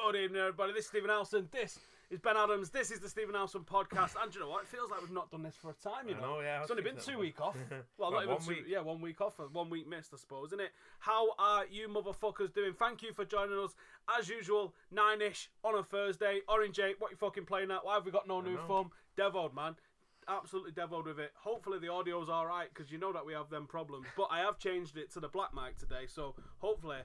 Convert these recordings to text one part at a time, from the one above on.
Good evening, everybody. This is Stephen Howson. This is Ben Adams. This is the Stephen Howson podcast. And you know what? It feels like we've not done this for a time, you know. Yeah. It's only been 2 weeks off. Well, not even 1 week. 1 week off. 1 week missed, I suppose, isn't it? How are you motherfuckers doing? Thank you for joining us. As usual, 9-ish on a Thursday. Orange 8, what you fucking playing at? Why have we got no new film? Devoed, man. Absolutely devoed with it. Hopefully the audio's alright, because you know that we have them problems. But I have changed it to the black mic today, so hopefully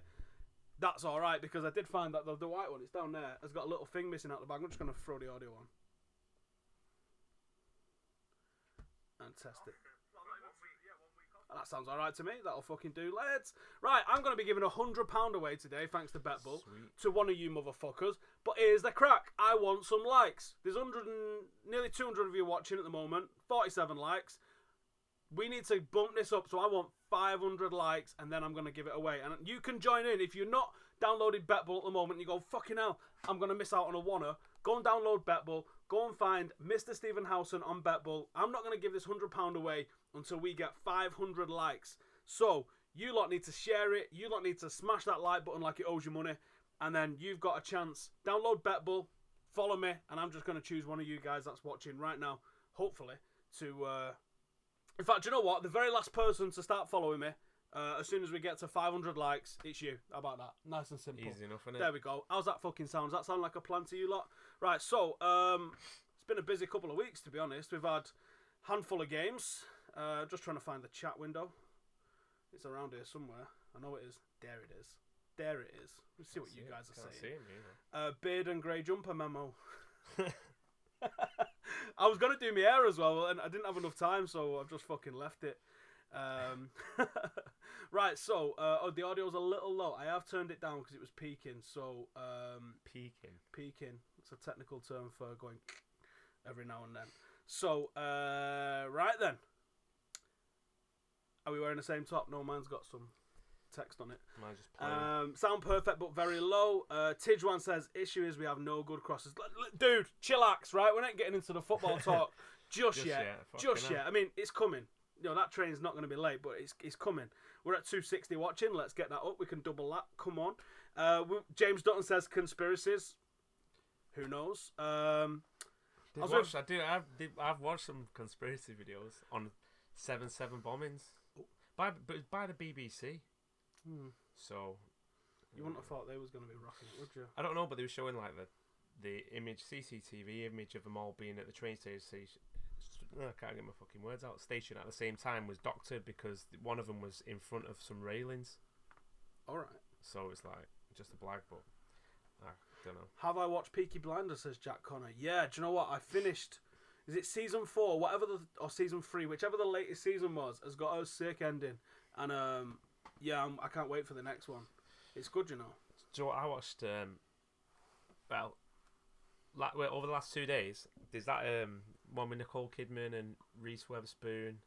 that's alright, because I did find that the white one, it's down there, has got a little thing missing out the back. I'm just going to throw the audio on and test it. That sounds alright to me. That'll fucking do, lads. Right, I'm going to be giving £100 away today, thanks to BetBull, to one of you motherfuckers. But here's the crack. I want some likes. There's nearly 200 of you watching at the moment. 47 likes. We need to bump this up, so I want 500 likes, and then I'm going to give it away. And you can join in. If you're not downloading BetBull at the moment, and you go, fucking hell, I'm going to miss out on a wanna. Go and download BetBull. Go and find Mr. Stephen Howson on BetBull. I'm not going to give this £100 away until we get 500 likes. So, you lot need to share it. You lot need to smash that like button like it owes you money. And then you've got a chance. Download BetBull. Follow me. And I'm just going to choose one of you guys that's watching right now, hopefully, to... In fact, you know what? The very last person to start following me, as soon as we get to 500 likes, it's you. How about that? Nice and simple. Easy enough, innit? There we go. How's that fucking sound? Does that sound like a plan to you lot? Right, so, it's been a busy couple of weeks, to be honest. We've had a handful of games. Just trying to find the chat window. It's around here somewhere. I know it is. There it is. There it is. Let's see what you guys are saying. Beard and grey jumper memo. I was going to do my hair as well, and I didn't have enough time, so I've just fucking left it. Right, so the audio's a little low. I have turned it down because it was peaking. So peaking. It's a technical term for going every now and then. So right then, are we wearing the same top? No, mine's got some text on it. Mine's just plain. Sound perfect but very low. Tidjwan says issue is we have no good crosses. Dude, chillax, right? We're not getting into the football talk just yet. I mean, it's coming. You know, that train's not going to be late, but it's coming. We're at 260 watching. Let's get that up. We can double that. Come on. James Dutton says conspiracies. Who knows? I've watched some conspiracy videos on 7/7 bombings by the BBC. So you wouldn't have thought they was going to be rocking it, would you? I don't know, but they were showing like the CCTV image of them all being at the train station. I can't get my fucking words out. Station at the same time was doctored because one of them was in front of some railings. All right. So it's like just a blag, but I don't know. Have I watched Peaky Blinders? Says Jack Connor. Yeah. Do you know what? I finished. Is it season 4, or season 3, whichever the latest season was, has got a sick ending, and I can't wait for the next one. It's good, you know. Do you know what I watched? Over the last 2 days, there's that one with Nicole Kidman and Reese Witherspoon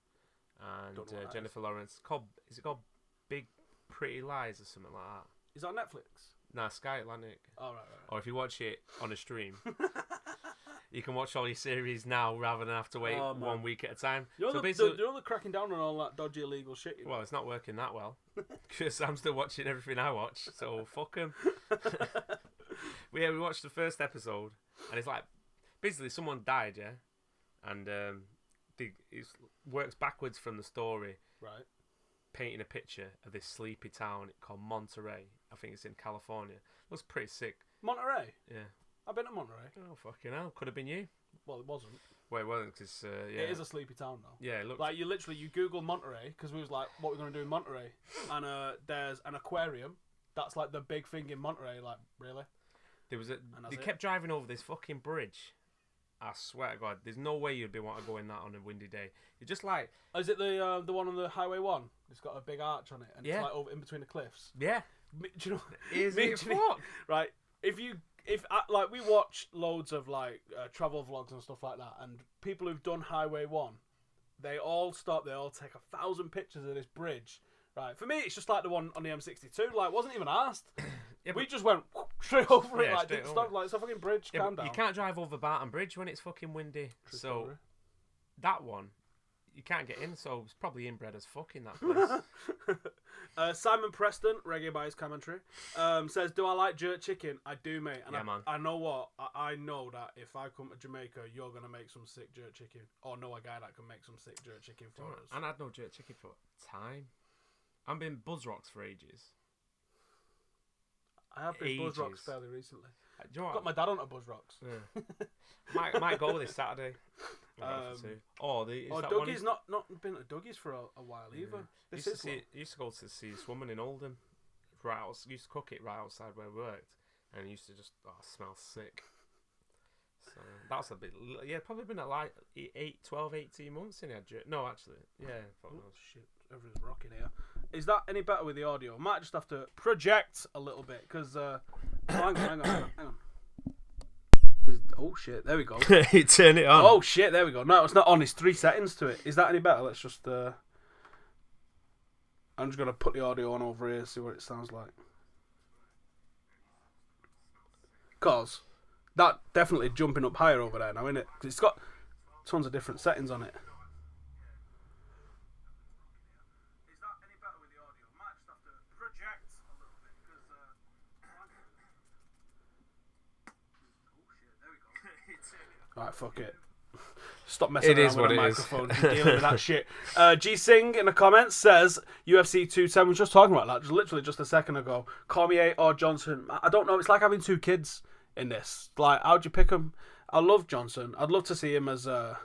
and Jennifer Lawrence. Is it called Big Pretty Lies or something like that? Is that on Netflix? Nah, Sky Atlantic. Oh, right. Or if you watch it on a stream, you can watch all your series now rather than have to wait 1 week at a time. You're the cracking down on all that dodgy illegal shit. You know? Well, it's not working that well because I'm still watching everything I watch. So fuck them. We watched the first episode, and it's like basically someone died, yeah, and it works backwards from the story, right? Painting a picture of this sleepy town called Monterey. I think it's in California. Looks pretty sick. Monterey? Yeah. I've been to Monterey. Oh, fucking hell. Could have been you. Well, it wasn't. Well, it wasn't because, yeah. It is a sleepy town, though. Yeah, it looks... Like, you Google Monterey, because we was like, what are we going to do in Monterey? And there's an aquarium. That's, like, the big thing in Monterey. Like, really? They kept driving over this fucking bridge. I swear to God, there's no way you'd want to go in that on a windy day. You're just like... Is it the one on the Highway 1? It's got a big arch on it, and it's like over in between the cliffs. Yeah. Do you know? Is it fuck? Right. Like we watch loads of like travel vlogs and stuff like that, and people who've done Highway 1, they all stop. They all take 1,000 pictures of this bridge. Right. For me, it's just like the one on the M62. Like, wasn't even asked. Yeah, we just went straight over it. Like, didn't stop. Like, it's a fucking bridge. Calm down. You can't drive over Barton Bridge when it's fucking windy. True story. That one, you can't get in, so it's probably inbred as fuck in that place. Simon Preston, Reggae by his commentary, says, "Do I like jerk chicken? I do, mate. And man. I know what I know that if I come to Jamaica, you're gonna make some sick jerk chicken, or know a guy that can make some sick jerk chicken for us." And I'd no jerk chicken for time. I've been Buzz Rocks for ages. I have been Buzz Rocks fairly recently. You know got my dad on a Buzz Rocks. Yeah. might go this Saturday. Dougie's not been to Dougie's for a while either. Used to go to see this woman in Oldham. Used to cook it right outside where we worked, and it used to just smell sick. So that's a bit. Yeah, probably been at like 12, 18 months in here. No, actually, yeah. Shit, everything's rocking here. Is that any better with the audio? Might just have to project a little bit because. Hang on. Oh shit! There we go. Turn it on. Oh shit! There we go. No, it's not on. It's 3 settings to it. Is that any better? Let's just. I'm just gonna put the audio on over here, see what it sounds like. Cause that definitely jumping up higher over there now, isn't it? Because it's got tons of different settings on it. Alright, fuck it. Stop messing around with the microphone. You're dealing with that shit. G Singh in the comments says UFC 210. We were just talking about that, literally just a second ago. Cormier or Johnson. I don't know. It's like having 2 kids in this. Like, how'd you pick them? I love Johnson. I'd love to see him as I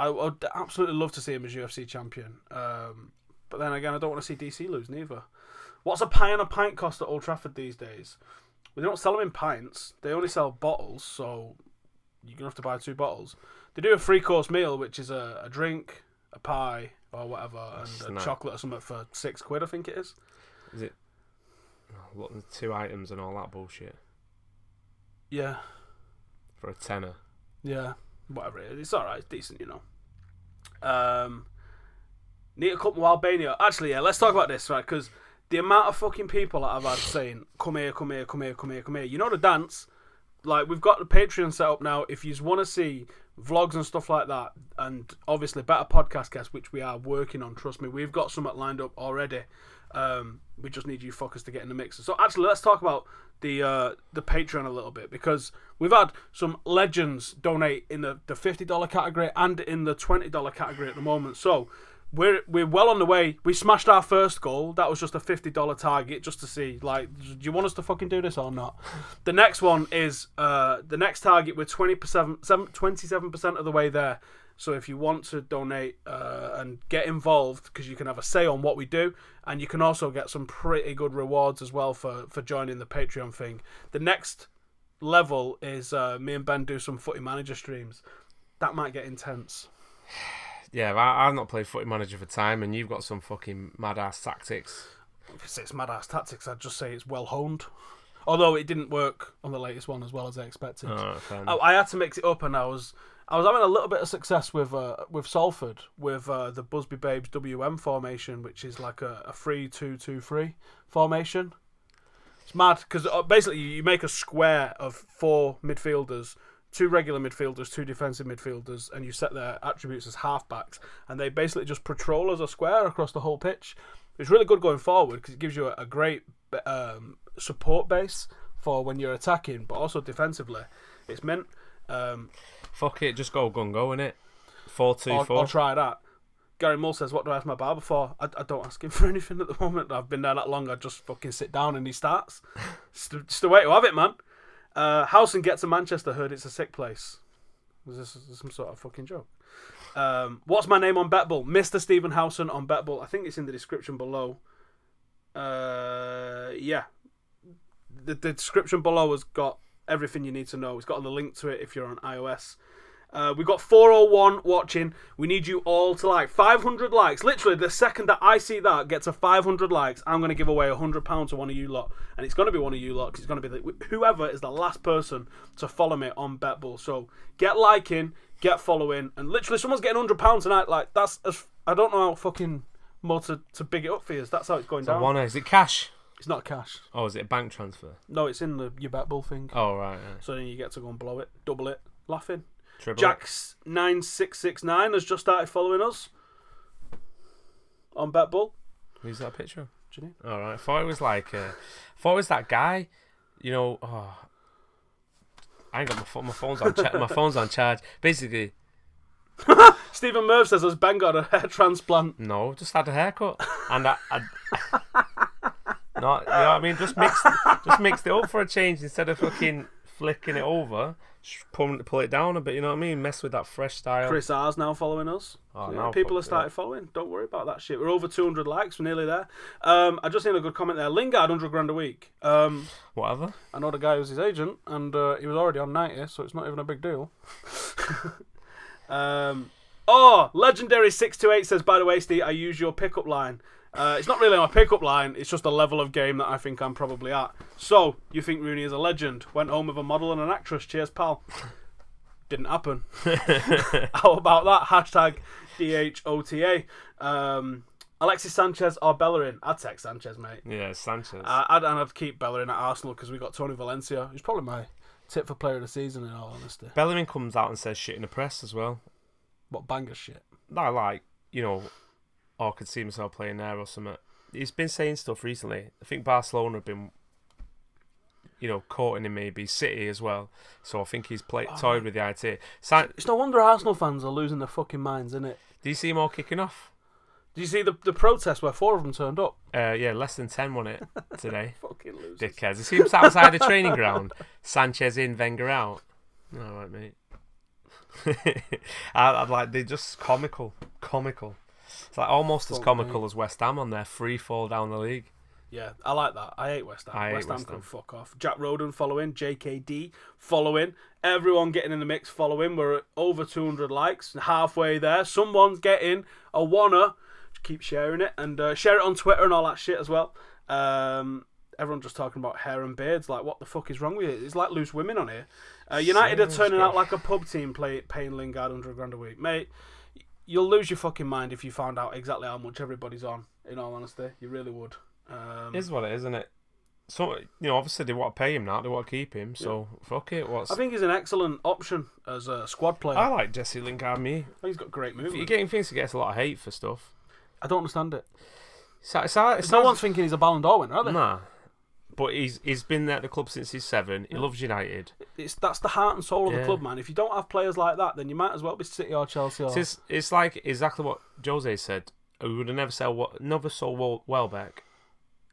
would absolutely love to see him as UFC champion. But then again, I don't want to see DC lose neither. What's a pie and a pint cost at Old Trafford these days? Well, they don't sell them in pints. They only sell bottles, so you're going to have to buy 2 bottles. They do a 3-course meal, which is a drink, a pie, or whatever, and a chocolate or something for £6, I think it is. Is it 2 items and all that bullshit? Yeah. For a tenner. Yeah. Whatever it is. It's alright. It's decent, you know. Need a couple of Albania. Actually, yeah, let's talk about this, right? Because the amount of fucking people that I've had saying, come here, come here, come here, come here, come here. You know the dance? Like, we've got the Patreon set up now. If you want to see vlogs and stuff like that, and obviously better podcast guests, which we are working on, trust me, we've got some lined up already. We just need you fuckers to get in the mix. So actually, let's talk about the Patreon a little bit, because we've had some legends donate in the $50 category and in the $20 category at the moment. So we're well on the way. We smashed our first goal. That was just a $50 target, just to see, like, do you want us to fucking do this or not? The next one is the next target. We're 27% of the way there. So if you want to donate and get involved, because you can have a say on what we do, and you can also get some pretty good rewards as well for joining the Patreon thing. The next level is me and Ben do some Footy Manager streams. That might get intense. Yeah, I've not played Footy Manager for time, and you've got some fucking mad-ass tactics. If you say it's mad-ass tactics, I'd just say it's well-honed. Although it didn't work on the latest one as well as I expected. I had to mix it up, and I was having a little bit of success with Salford, with the Busby Babes WM formation, which is like a 3-2-2-3 formation. It's mad, because basically you make a square of 4 midfielders, 2 regular midfielders, 2 defensive midfielders, and you set their attributes as halfbacks, and they basically just patrol as a square across the whole pitch. It's really good going forward, because it gives you a great support base for when you're attacking, but also defensively. It's meant... Fuck it, just go gung-go, innit? 4-2-4. Or try that. Gary Mull says, what do I ask my barber for? I don't ask him for anything at the moment. I've been there that long, I just fucking sit down and he starts. It's the way to have it, man. Howson gets to Manchester, heard it's a sick place. Was this some sort of fucking joke? What's my name on BetBull? Mr. Stephen Howson on BetBull. I think it's in the description below. Yeah. The description below has got everything you need to know. It's got the link to it if you're on iOS. We've got 401 watching. We need you all to like 500 likes. Literally, the second that I see that gets a 500 likes, I'm going to give away £100 to one of you lot. And it's going to be one of you lot, because it's going to be whoever is the last person to follow me on BetBull. So get liking, get following, and literally someone's getting £100 tonight. Like, that's I don't know how fucking more to big it up for you. That's how it's going down. Is it cash? It's not cash. Oh, is it a bank transfer? No, it's in your BetBull thing. Oh, right. Yeah. So then you get to go and double it, laughing. Triple Jax9669 has just started following us. on BetBull. Who's that picture of? Janine. All right. I thought it was like, I thought it was that guy. You know, I ain't got my phone's on my phone's on charge. Basically, Stephen Murph says, has Ben got a hair transplant? no, just had a haircut, and no, you know what I mean. Just mixed it up for a change instead of fucking flicking it over. Just pull it down a bit. You know what I mean? Mess with that fresh style. Chris R's now following us. Oh, Yeah, now people have started following. Don't worry about that shit. We're over 200 likes. We're nearly there. I just seen a good comment there. Lingard, 100 grand a week. Whatever. I know the guy who's his agent, and he was already on 90, so it's not even a big deal. Legendary 628 says, by the way, Steve, I use your pickup line. It's not really my pickup line. It's just a level of game that I think I'm probably at. So, you think Rooney is a legend? Went home with a model and an actress. Cheers, pal. Didn't happen. How about that? Hashtag DHOTA. Alexis Sanchez or Bellerin? I'd take Sanchez, mate. Yeah, Sanchez. I'd keep Bellerin at Arsenal because we got Tony Valencia, who's probably my tip for player of the season, in all honesty. Bellerin comes out and says shit in the press as well. What banger shit? No, like, you know, I could see myself playing there or something. He's been saying stuff recently. I think Barcelona have been, you know, courting him, maybe City as well. So I think he's toyed with the idea. It's no wonder Arsenal fans are losing their fucking minds, isn't it? Do you see him all kicking off? Do you see the protest where 4 of them turned up? Yeah, less than 10 won it today. Fucking losers. Dickheads. You see him sat outside the training ground. Sanchez in, Wenger out. All right, mate. I'd like, they're just comical. It's like almost as comical as West Ham on their free fall down the league. Yeah, I like that. I hate West Ham. West Ham Ham can fuck off. Jack Roden following, JKD following, everyone getting in the mix following. We're at over 200 likes, halfway there. Someone's getting a wanna. Just keep sharing it and share it on Twitter and all that shit as well. Everyone just talking about hair and beards. Like, what the fuck is wrong with it? It's like loose women on here. United are turning out like a pub team paying Lingard 100 grand a week. Mate, you'll lose your fucking mind if you found out exactly how much everybody's on, in all honesty. You really would. It is what it is, isn't it? So, you know, obviously they want to pay him now. They want to keep him. So, fuck it. I think he's an excellent option as a squad player. I like Jesse Lingard, me. I think he's got great movement. You're getting things, he gets a lot of hate for stuff. I don't understand it. No one's thinking he's a Ballon d'Or winner, are they? Nah. But he's been there at the club since he's 7. He loves United. That's the heart and soul of the club, man. If you don't have players like that, then you might as well be City or Chelsea. Or... It's like exactly what Jose said. We would have never sold Welbeck,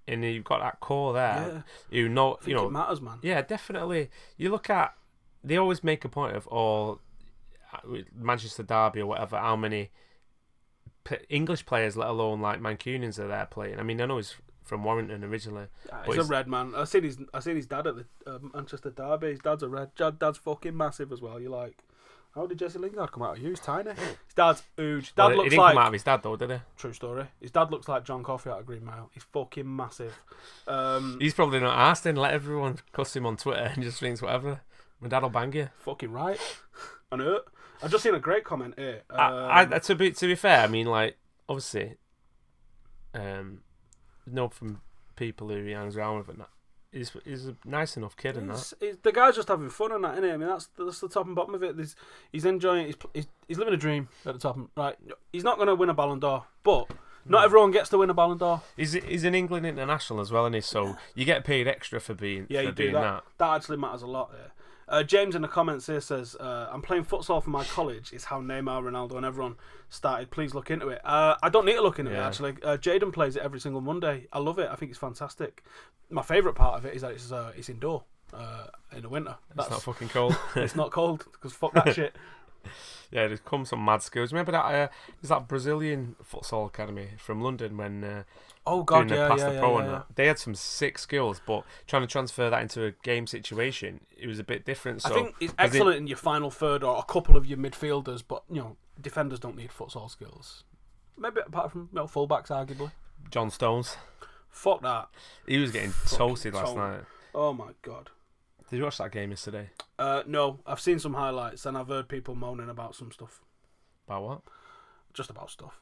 and you've got that core there. Yeah. I think it matters, man. Yeah, definitely. You look at, they always make a point of Manchester Derby or whatever. How many English players, let alone like Mancunians, are there playing? I mean, I know he's from Warrington originally. He's a red man. I seen his dad at the Manchester Derby. His dad's a red. Dad's fucking massive as well. You're like, how did Jesse Lingard come out of you? He's tiny. His dad's huge. He didn't come out of his dad though, did he? True story. His dad looks like John Coffey out of Green Mile. He's fucking massive. He's probably not asked him. Let everyone cuss him on Twitter and just thinks whatever. My dad'll bang you. Fucking right. And hurt. I've just seen a great comment here. To be fair, I mean, like, obviously, from people who he hangs around with and that. He's a nice enough kid and that. The guy's just having fun and that, isn't he? I mean, that's the top and bottom of it. He's enjoying it. He's living a dream at the top. Right, he's not going to win a Ballon d'Or, but not everyone gets to win a Ballon d'Or. He's an England international as well, isn't he? So you get paid extra for being that. That actually matters a lot there. James in the comments here says, I'm playing futsal for my college. It's how Neymar, Ronaldo and everyone started. Please look into it. I don't need to look into it, actually. Jaden plays it every single Monday. I love it. I think it's fantastic. My favourite part of it is that it's indoor in the winter. It's not fucking cold. It's not cold, because fuck that shit. Yeah, there's come some mad skills. Remember that there's that Brazilian futsal academy from London when they had some sick skills, but trying to transfer that into a game situation, it was a bit different. So I think it's excellent in your final third or a couple of your midfielders, but defenders don't need futsal skills. Maybe apart from fullbacks, arguably. John Stones. Fuck that. He was getting toasted last night. Oh my god. Did you watch that game yesterday? No, I've seen some highlights and I've heard people moaning about some stuff. About what? Just about stuff.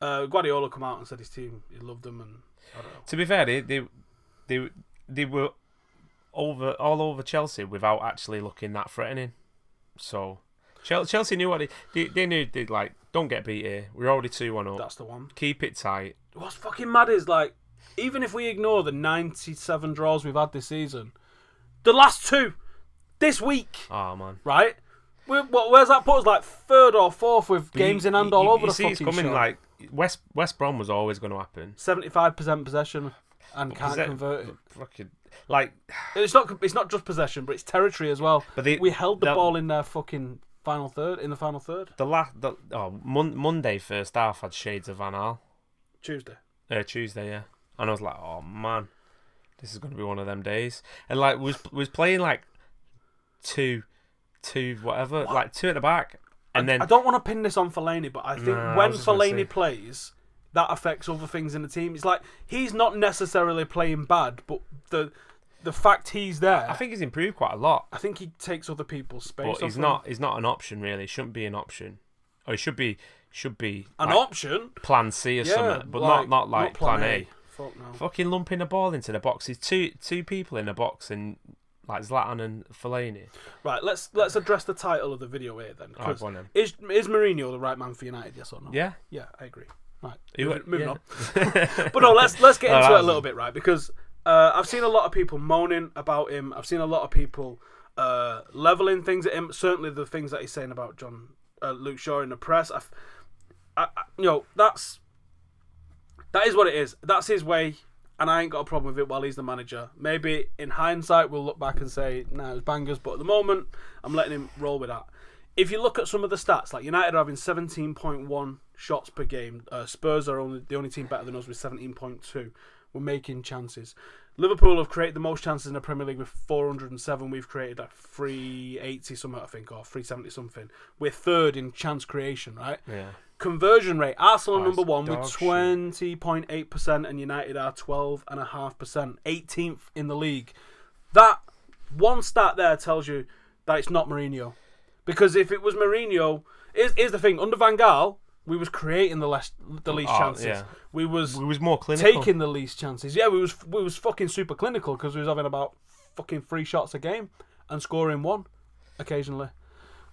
Guardiola come out and said his team, he loved them, and I don't know. To be fair, they were all over Chelsea without actually looking that threatening. So Chelsea knew what they knew they'd like Don't get beat here. We're already 2-1 up. That's the one. Keep it tight. What's fucking mad is, like, even if we ignore the 97 draws we've had this season, the last 2 this week. Oh, man. Right? Where's that put us? Like 3rd or 4th with games in hand all over the fucking it's coming, show. like, West Brom was always going to happen. 75% possession and can't convert it. Fucking, like, it's not just possession, but it's territory as well. But we held the ball in their fucking final third. Monday first half had shades of Van Gaal. Tuesday, yeah. And I was like, oh man, this is going to be one of them days. And like, was playing like two whatever, like 2 at the back. And then I don't want to pin this on Fellaini, but I think when Fellaini plays, that affects other things in the team. It's like he's not necessarily playing bad, but the fact he's there, I think he's improved quite a lot. I think he takes other people's space. But he's not an option really. He shouldn't be an option. Or he should be an like, option. Plan C or something, but not like plan A. Fuck no. Fucking lumping the ball into the box. There's two people in the box and like Zlatan and Fellaini. Right, let's address the title of the video here then. Right, go on then. Is Mourinho the right man for United? Yes or no? Yeah, I agree. Right, moving moving on. But no, let's get into it a little bit, right? Because I've seen a lot of people moaning about him. I've seen a lot of people leveling things at him. Certainly the things that he's saying about Luke Shaw in the press. That is what it is. That's his way, and I ain't got a problem with it while he's the manager. Maybe in hindsight we'll look back and say, nah, it was bangers, but at the moment I'm letting him roll with that. If you look at some of the stats, like United are having 17.1 shots per game. Spurs are the only team better than us with 17.2. We're making chances. Liverpool have created the most chances in the Premier League with 407. We've created like 380 something, I think, or 370 something. We're 3rd in chance creation, right? Yeah. Conversion rate. Arsenal number 1 with 20.8%, and United are 12.5%, 18th in the league. That one stat there tells you that it's not Mourinho. Because if it was Mourinho, here's the thing: under Van Gaal, we was creating the least chances. Yeah. We was more clinical, taking the least chances. Yeah, we was fucking super clinical because we was having about fucking 3 shots a game and scoring 1 occasionally.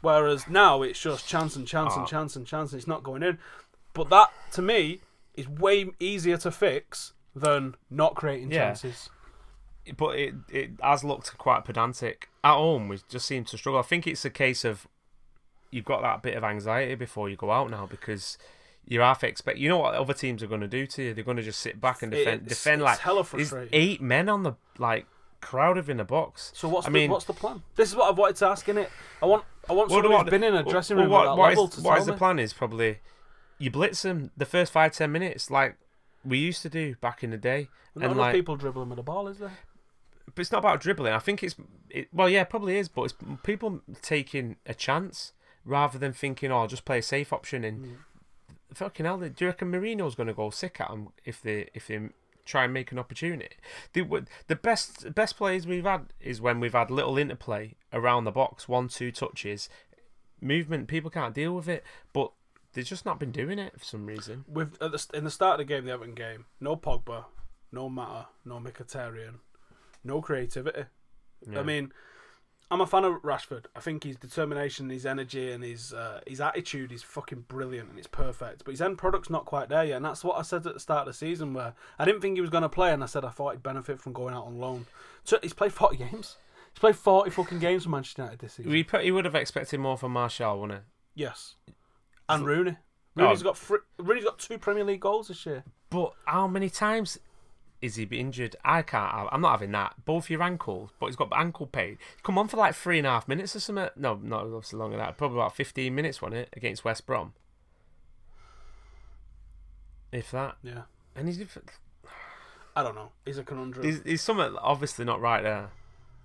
Whereas now it's just chance and chance and chance and chance. And it's not going in. But that to me is way easier to fix than not creating chances. But it has looked quite pedantic. At home, we just seem to struggle. I think it's a case of you've got that bit of anxiety before you go out now because you're half expect. You know what other teams are going to do to you? They're going to just sit back and defend. It's like hella frustrating. There's 8 men on the crowded in the box. So what's the plan? This is what I've wanted to ask, innit? I want someone who's been in a dressing room at that level to tell me. What is the plan? Is probably you blitz them the first 5-10 minutes like we used to do back in the day. Not enough people dribbling with the ball, is there? But it's not about dribbling. I think it probably is, but it's people taking a chance rather than thinking, I'll just play a safe option. And fucking hell, do you reckon Mourinho's going to go sick at them if they try and make an opportunity? The best plays we've had is when we've had little interplay around the box, 1-2 touches, movement. People can't deal with it, but they've just not been doing it for some reason. In the start of the game, the Everton game, no Pogba, no Mata, no Mkhitaryan. No creativity. Yeah. I mean, I'm a fan of Rashford. I think his determination, his energy, and his attitude is fucking brilliant and it's perfect. But his end product's not quite there yet, and that's what I said at the start of the season, where I didn't think he was going to play, and I said I thought he'd benefit from going out on loan. So he's played 40 games. He's played 40 fucking games for Manchester United this season. He would have expected more from Martial, wouldn't he? Yes. And Rooney. Rooney's got 2 Premier League goals this year. But how many times is he injured? I'm not having that. Both your ankles, but he's got ankle pain. Come on for like 3.5 minutes or something. No, not obviously longer than that. Probably about 15 minutes, wasn't it, against West Brom? If that. Yeah. And I don't know. He's a conundrum. He's something obviously not right there,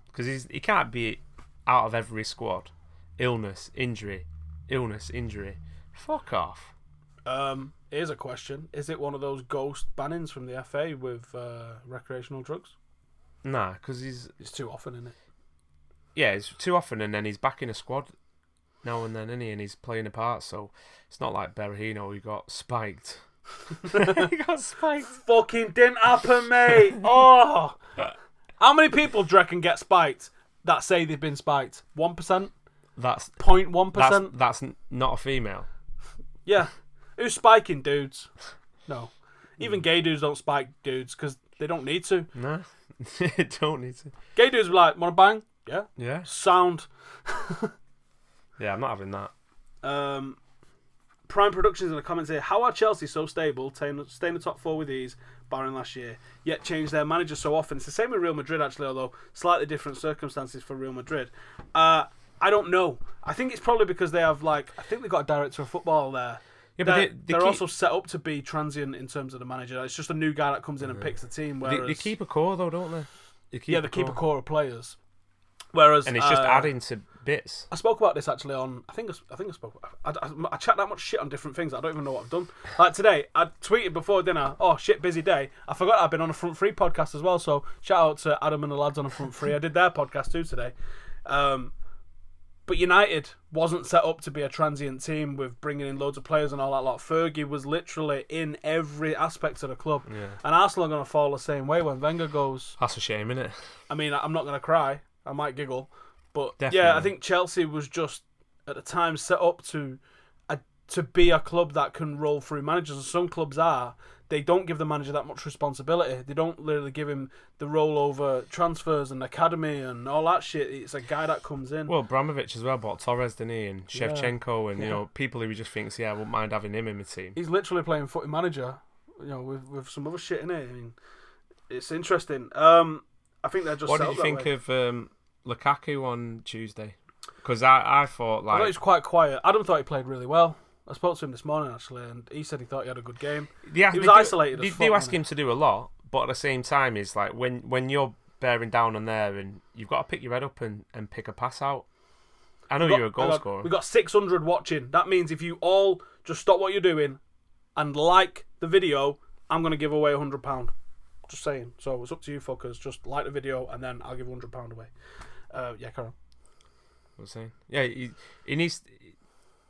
because he can't be out of every squad. Illness, injury. Fuck off. Here's a question. Is it one of those ghost bannings from the FA with recreational drugs? Nah, because it's too often, isn't it? Yeah, it's too often, and then he's back in a squad now and then, isn't he? And he's playing a part, so it's not like Berahino who got spiked. He got spiked. Fucking didn't happen, mate. Oh! How many people do you reckon get spiked that say they've been spiked? 1%? That's 0.1%? That's not a female. Yeah. Who's spiking dudes? No. Even gay dudes don't spike dudes because they don't need to. No, they don't need to. Gay dudes are like, want to bang? Yeah. Yeah. Sound. Yeah, I'm not having that. Prime Productions in the comments here. How are Chelsea so stable, staying in the top 4 with ease, barring last year, yet change their manager so often? It's the same with Real Madrid, actually, although slightly different circumstances for Real Madrid. I don't know. I think it's probably because they have, I think they've got a director of football there. Yeah, but they're also set up to be transient in terms of the manager. It's just a new guy that comes in and picks the team. Whereas they keep a core, though, don't they? They keep a core of players. Whereas, and it's just adding to bits. I spoke about this actually on. I think I spoke. I chat that much shit on different things. I don't even know what I've done. Like today, I tweeted before dinner. Oh shit, busy day. I forgot I've been on a Front Free podcast as well. So shout out to Adam and the lads on a Front Free. I did their podcast too today. But United wasn't set up to be a transient team with bringing in loads of players and all that lot. Fergie was literally in every aspect of the club. Yeah. And Arsenal are going to fall the same way when Wenger goes. That's a shame, isn't it? I mean, I'm not going to cry. I might giggle. But Definitely. Yeah, I think Chelsea was just, at the time, set up to be a club that can roll through managers. And some clubs are. They don't give the manager that much responsibility. They don't literally give him the role over transfers and academy and all that shit. It's a guy that comes in. Well, Abramovich as well bought Torres, didn't he? And Shevchenko and, people who he just thinks, I wouldn't mind having him in my team. He's literally playing footy manager, with some other shit in it. I mean, it's interesting. I think they're just What did you think of Lukaku on Tuesday? Because I thought, I thought he was quite quiet. Adam thought he played really well. I spoke to him this morning, actually, and he said he thought he had a good game. Yeah, he was isolated. They do ask him to do a lot, but at the same time, it's like when you're bearing down on there and you've got to pick your head up and pick a pass out. I know you're a goal scorer. We got 600 watching. That means if you all just stop what you're doing and like the video, I'm going to give away £100. Just saying. So it's up to you fuckers. Just like the video and then I'll give £100 away. Yeah, Carol. What was I saying? Yeah, he needs...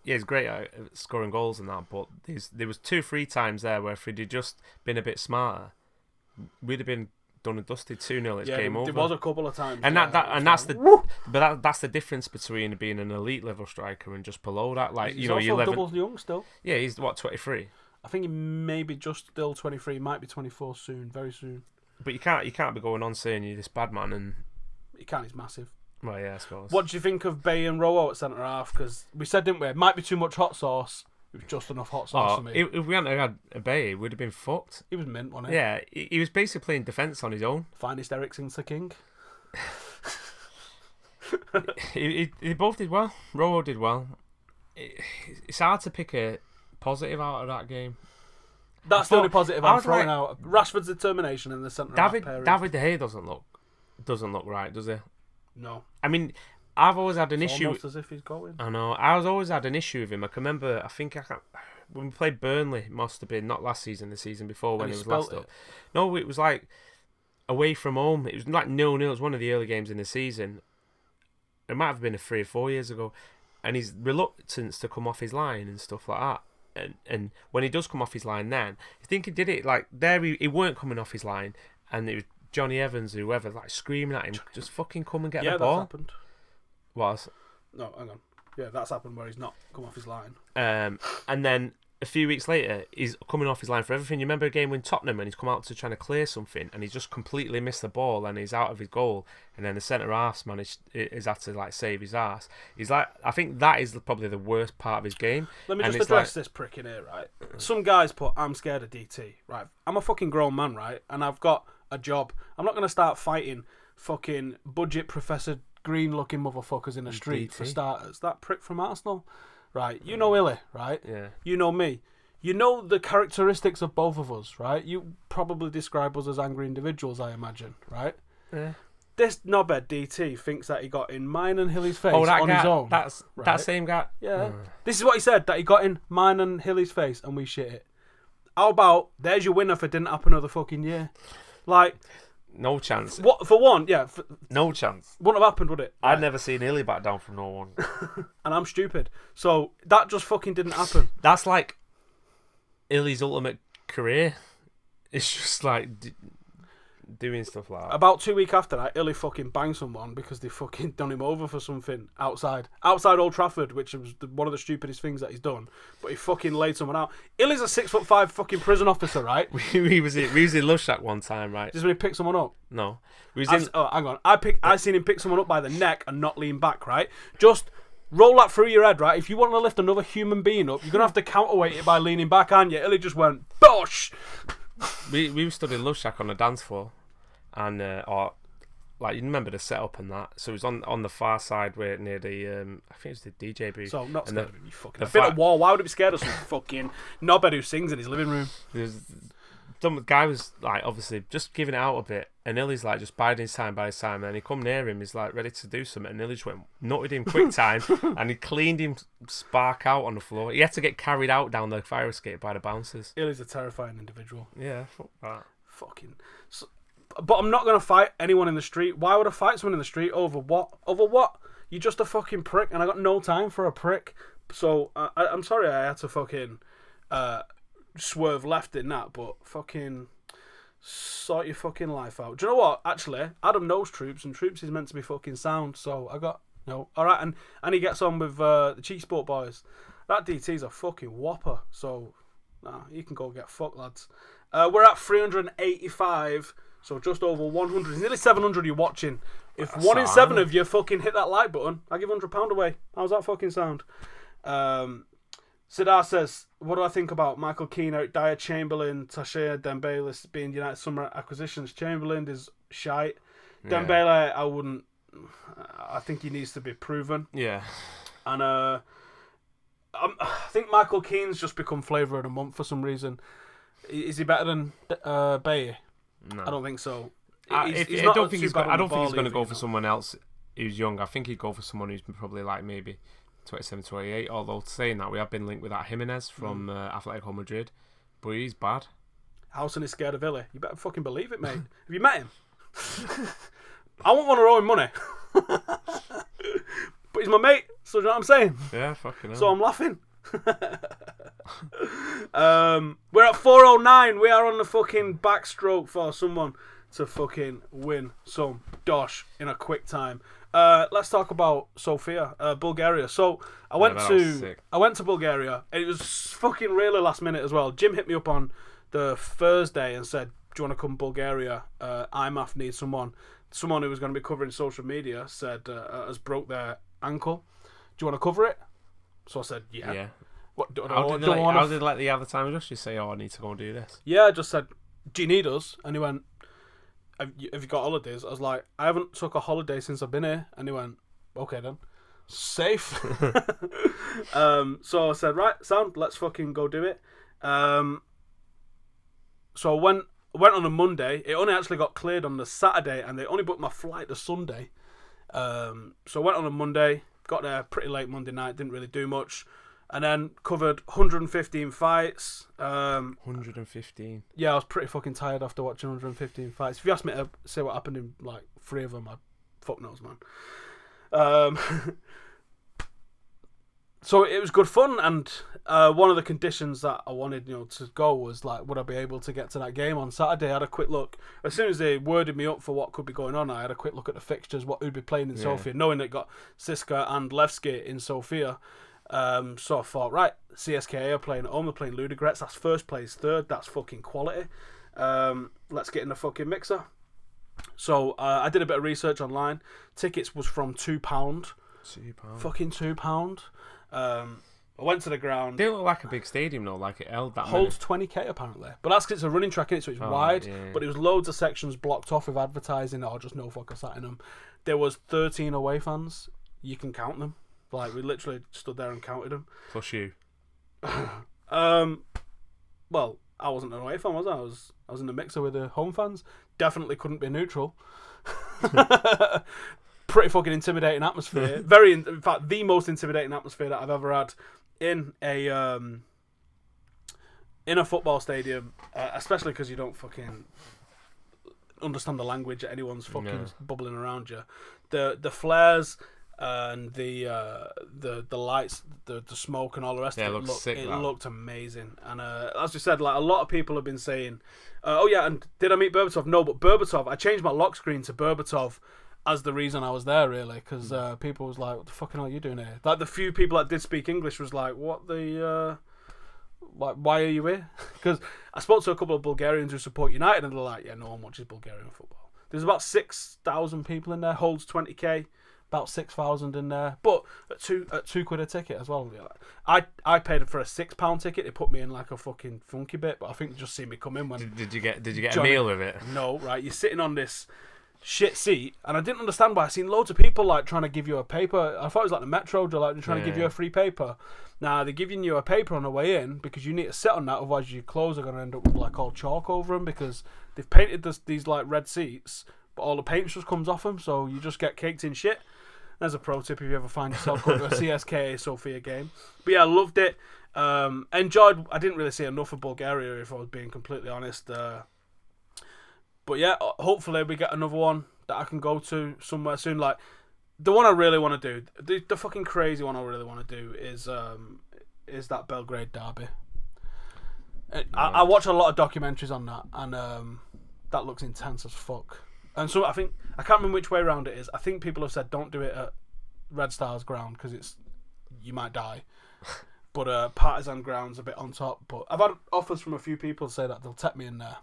Yeah, he's great at scoring goals and that, but there was 2-3 times there where if he'd just been a bit smarter, we'd have been done and dusted 2-0. It's game over. There was a couple of times, and that's the difference between being an elite level striker and just below that. Like he's also double young still. Yeah, he's 23. I think he may be just still 23. Might be 24 soon, very soon. But you can't be going on saying you're this bad man and he can't. He's massive. Well, yeah, I suppose. What do you think of Bay and Rowo at centre half? Because we said, didn't we? It might be too much hot sauce. It was just enough hot sauce for me. If we hadn't had a Bay, we'd have been fucked. He was mint, wasn't he? Yeah, he was basically playing defence on his own. Finest Eriksen's the king. They both did well. Rowo did well. It's hard to pick a positive out of that game. That's the only positive I'm throwing out. Rashford's determination in the centre half pairing. David De Gea doesn't look right, does he? No. I mean, I've always had an issue. Almost as if he's going. I know. I was always had an issue with him. I can remember. When we played Burnley, it must have been not last season, the season before when it was last up. No, it was like away from home. It was like 0-0. It was one of the early games in the season. It might have been 3 or 4 years ago, and his reluctance to come off his line and stuff like that. And when he does come off his line, then I think he did it like there. He weren't coming off his line, and it was Johnny Evans, whoever, like screaming at him, just fucking come and get the ball. Yeah, that's happened. Was? No, hang on. Yeah, that's happened where he's not come off his line. And then a few weeks later, he's coming off his line for everything. You remember a game when Tottenham and he's come out to trying to clear something and he's just completely missed the ball and he's out of his goal. And then the centre half's managed is had to like save his ass. He's like, I think that is probably the worst part of his game. Let me just address this prick in here, right? Some guys put, I'm scared of DT, right? I'm a fucking grown man, right? And I've got a job. I'm not going to start fighting fucking budget Professor Green looking motherfuckers in the street for starters. That prick from Arsenal, right? You know Illy, right? Yeah. You know me. You know the characteristics of both of us, right? You probably describe us as angry individuals, I imagine, right? Yeah. This knobhead DT thinks that he got in mine and Hilly's face on his own. That's right? That same guy. Yeah. This is what he said, that he got in mine and Hilly's face and we shit it. How about, there's your winner for didn't happen another fucking year. Like... No chance. What for one? Yeah. No chance. Wouldn't have happened, would it? I'd never seen Illy back down from no one. And I'm stupid. So that just fucking didn't happen. That's like Illy's ultimate career. It's just like doing stuff like that. About 2 weeks after that, Illy fucking banged someone because they fucking done him over for something outside Old Trafford, which was one of the stupidest things that he's done. But he fucking laid someone out. Illy's a 6'5" fucking prison officer, right? we was in Love Shack one time, right? Just when he picked someone up. No, hang on. I seen him pick someone up by the neck and not lean back, right? Just roll that through your head, right? If you want to lift another human being up, you're gonna have to counterweight it by leaning back, aren't you? Illy just went bosh. We stood in Love Shack on the dance floor, and you remember the setup and that. So it was on the far side where near the I think it was the DJ booth. So I'm not scared of him, you fucking. I've been at war. Why would he be scared of some fucking knobhead who sings in his living room? Some guy was like obviously just giving it out a bit, and Illy's like just biding his time, and then he come near him, he's like ready to do something, and Illy just went nutted him quick time, and he cleaned him spark out on the floor. He had to get carried out down the fire escape by the bouncers. Illy's a terrifying individual. Yeah, fuck that. Fucking. But I'm not gonna fight anyone in the street. Why would I fight someone in the street over what? Over what? You're just a fucking prick, and I got no time for a prick. So I'm sorry I had to fucking swerve left in that, but fucking sort your fucking life out. Do you know what? Actually, Adam knows Troops, and Troops is meant to be fucking sound. So I got no. All right, and he gets on with the Cheap Sport boys. That DT's a fucking whopper. So you can go get fucked, lads. We're at 385. So just over 100. It's nearly 700 you're watching. If that's 1 in 7 of you fucking hit that like button, I give £100 away. How's that fucking sound? Sidar says, what do I think about Michael Keane, Eric Dyer, Chamberlain, Tashea, Dembele being United summer acquisitions? Chamberlain is shite. Yeah. Dembele, I think he needs to be proven. Yeah. And I think Michael Keane's just become flavour of the month for some reason. Is he better than Baye? No. I don't think so. I don't think he's going to go for someone else who's young. I think he'd go for someone who's probably like maybe 27, 28. Although saying that, we have been linked with that Jimenez from Atletico Madrid, but he's bad. Howson is scared of Illy. You better fucking believe it, mate. Have you met him? I won't want to owe him money. But he's my mate, so you know what I'm saying? Yeah, fucking hell. So I'm laughing. We're at 409. We are on the fucking backstroke for someone to fucking win some dosh in a quick time. Let's talk about Sofia, Bulgaria. So I went to Bulgaria, and it was fucking really last minute as well. Jim hit me up on the Thursday and said, "Do you want to come to Bulgaria? IMAF needs someone." Someone who was going to be covering social media said has broke their ankle. Do you want to cover it? So I said, yeah. What, how did like the other time just say, "Oh, I need to go and do this"? Yeah, I just said, "Do you need us?" And he went, have you got holidays? I was like, "I haven't took a holiday since I've been here." And he went, "Okay then, safe." So I said, "Right, sound, let's fucking go do it." So I went on a Monday. It only actually got cleared on the Saturday, and they only booked my flight the Sunday. So I went on a Monday, got there pretty late Monday night, didn't really do much. And then covered 115 fights. 115? Yeah, I was pretty fucking tired after watching 115 fights. If you asked me to say what happened in like 3 of them, I'd fuck knows, man. So it was good fun, and one of the conditions that I wanted, to go was like, would I be able to get to that game on Saturday? I had a quick look. As soon as they worded me up for what could be going on, I had a quick look at the fixtures, who'd be playing in Sofia, knowing it got Siska and Levski in Sofia. So I thought, right, CSKA are playing at home, they're playing Ludogorets, that's first place, third, that's fucking quality. Let's get in the fucking mixer. So I did a bit of research online. Tickets was from £2. £2? Fucking £2. I went to the ground. They look like a big stadium though, like it held that holds 20k apparently. But that's because it's a running track in it, so it's wide. Yeah. But it was loads of sections blocked off with advertising or just no fucker sat in them. There was 13 away fans. You can count them. Like, we literally stood there and counted them. Plus you. Well, I wasn't an away fan, was I? I was in the mixer with the home fans. Definitely couldn't be neutral. Pretty fucking intimidating atmosphere. In fact, the most intimidating atmosphere that I've ever had in a football stadium, especially because you don't fucking understand the language that anyone's fucking bubbling around you. The flares. and the lights, the smoke and all the rest of it looked amazing. And as we said, like a lot of people have been saying, oh yeah, and did I meet Berbatov? No, but Berbatov, I changed my lock screen to Berbatov as the reason I was there, really, because people was like, what the fucking hell are you doing here? Like the few people that did speak English was like, what the like, why are you here? Because I spoke to a couple of Bulgarians who support United, and they're like, yeah, no one watches Bulgarian football. There's about 6,000 people in there, holds 20k. About 6,000 in there, but at £2 a ticket as well. I paid for a £6 ticket. They put me in like a fucking funky bit, but I think they just see me come in when. Did you get a meal with it? No, right. You're sitting on this shit seat, and I didn't understand why. I seen loads of people like trying to give you a paper. I thought it was like the Metro, they're like trying to give you a free paper. Now they're giving you a paper on the way in because you need to sit on that, otherwise your clothes are going to end up with like all chalk over them because they've painted these like red seats, but all the paint just comes off them, so you just get caked in shit. There's a pro tip if you ever find yourself going to a CSKA Sofia game. But yeah, I loved it. Enjoyed. I didn't really see enough of Bulgaria, if I was being completely honest. But yeah, hopefully we get another one that I can go to somewhere soon. Like the one I really want to do, the fucking crazy one I really want to do is that Belgrade derby. I watch a lot of documentaries on that, and that looks intense as fuck. And so I can't remember which way around it is. I think people have said don't do it at Red Stars ground because you might die. But Partizan ground's a bit on top. But I've had offers from a few people to say that they'll take me in there.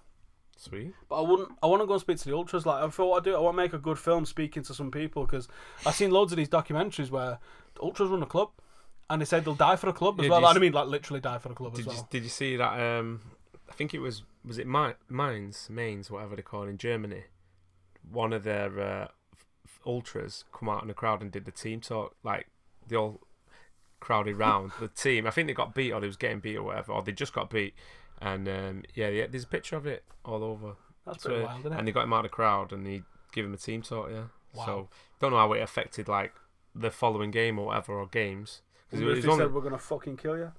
Sweet. But I want to go and speak to the ultras. Like I thought, what I do, I want to make a good film speaking to some people because I've seen loads of these documentaries where the ultras run a club, and they said they'll die for a club as well. I mean, like literally die for a club as well. Did you see that? I think it was it Mainz, whatever they call it in Germany. One of their ultras come out in the crowd and did the team talk. Like they all crowded round the team. I think they got beat, or they was getting beat, or whatever, or they just got beat. And yeah, there's a picture of it all over. That's pretty wild, isn't it? And they got him out of the crowd and he gave him a team talk. Yeah. Wow. So don't know how it affected like the following game or whatever, or games. Because they said we're gonna fucking kill you.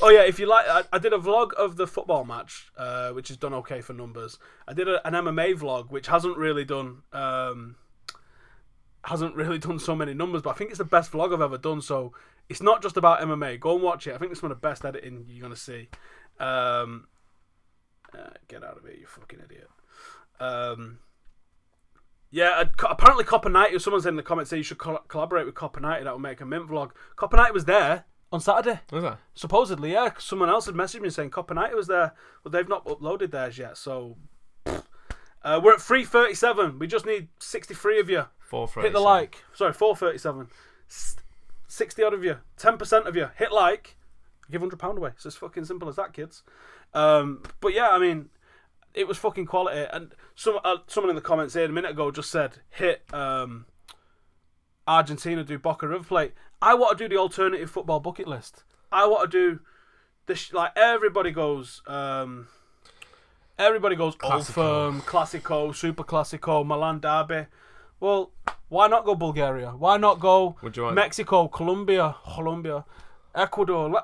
Oh yeah, if you like, I did a vlog of the football match, which has done okay for numbers. I did an MMA vlog, which hasn't really done so many numbers, but I think it's the best vlog I've ever done. So it's not just about MMA. Go and watch it. I think it's some of the best editing you're gonna see. Get out of here, you fucking idiot. Yeah, apparently Copper Night. Someone said in the comments say you should collaborate with Copper Night. That would make a mint vlog. Copper Night was there on Saturday. Was that? Supposedly, yeah. Someone else had messaged me saying Copper Night was there, but they've not uploaded theirs yet. So we're at 337. We just need 63 of you. 437. Hit the like. Sorry, 437. 60 odd of you. 10% of you. Hit like. Give £100 away. It's as fucking simple as that, kids. But yeah, I mean, it was fucking quality. And someone in the comments here a minute ago just said, hit Argentina do Boca River Plate. I want to do the alternative football bucket list. I want to do this. Like everybody goes Old Firm, Classico, Super Classico, Milan Derby. Well, why not go Bulgaria? Why not go Mexico, Colombia, Ecuador?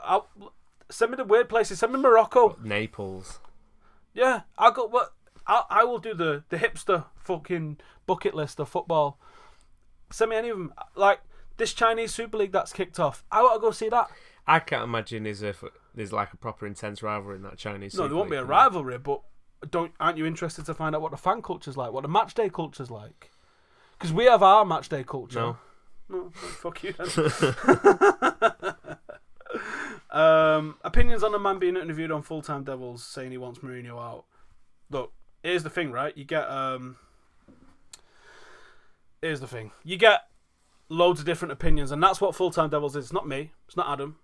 Send me the weird places. Send me Morocco, Naples. Yeah, I will do the hipster fucking bucket list of football. Send me any of them. Like this Chinese Super League that's kicked off. I want to go see that. I can't imagine there's like a proper intense rivalry in that Chinese Super League. No, there won't be a rivalry, but aren't you interested to find out what the fan culture's like, what the match day culture's like? Because we have our match day culture. No, fuck you then. Opinions on a man being interviewed on Full Time Devils saying he wants Mourinho out. Look, here's the thing, right? You get loads of different opinions, and that's what Full Time Devils is. It's not me, it's not Adam,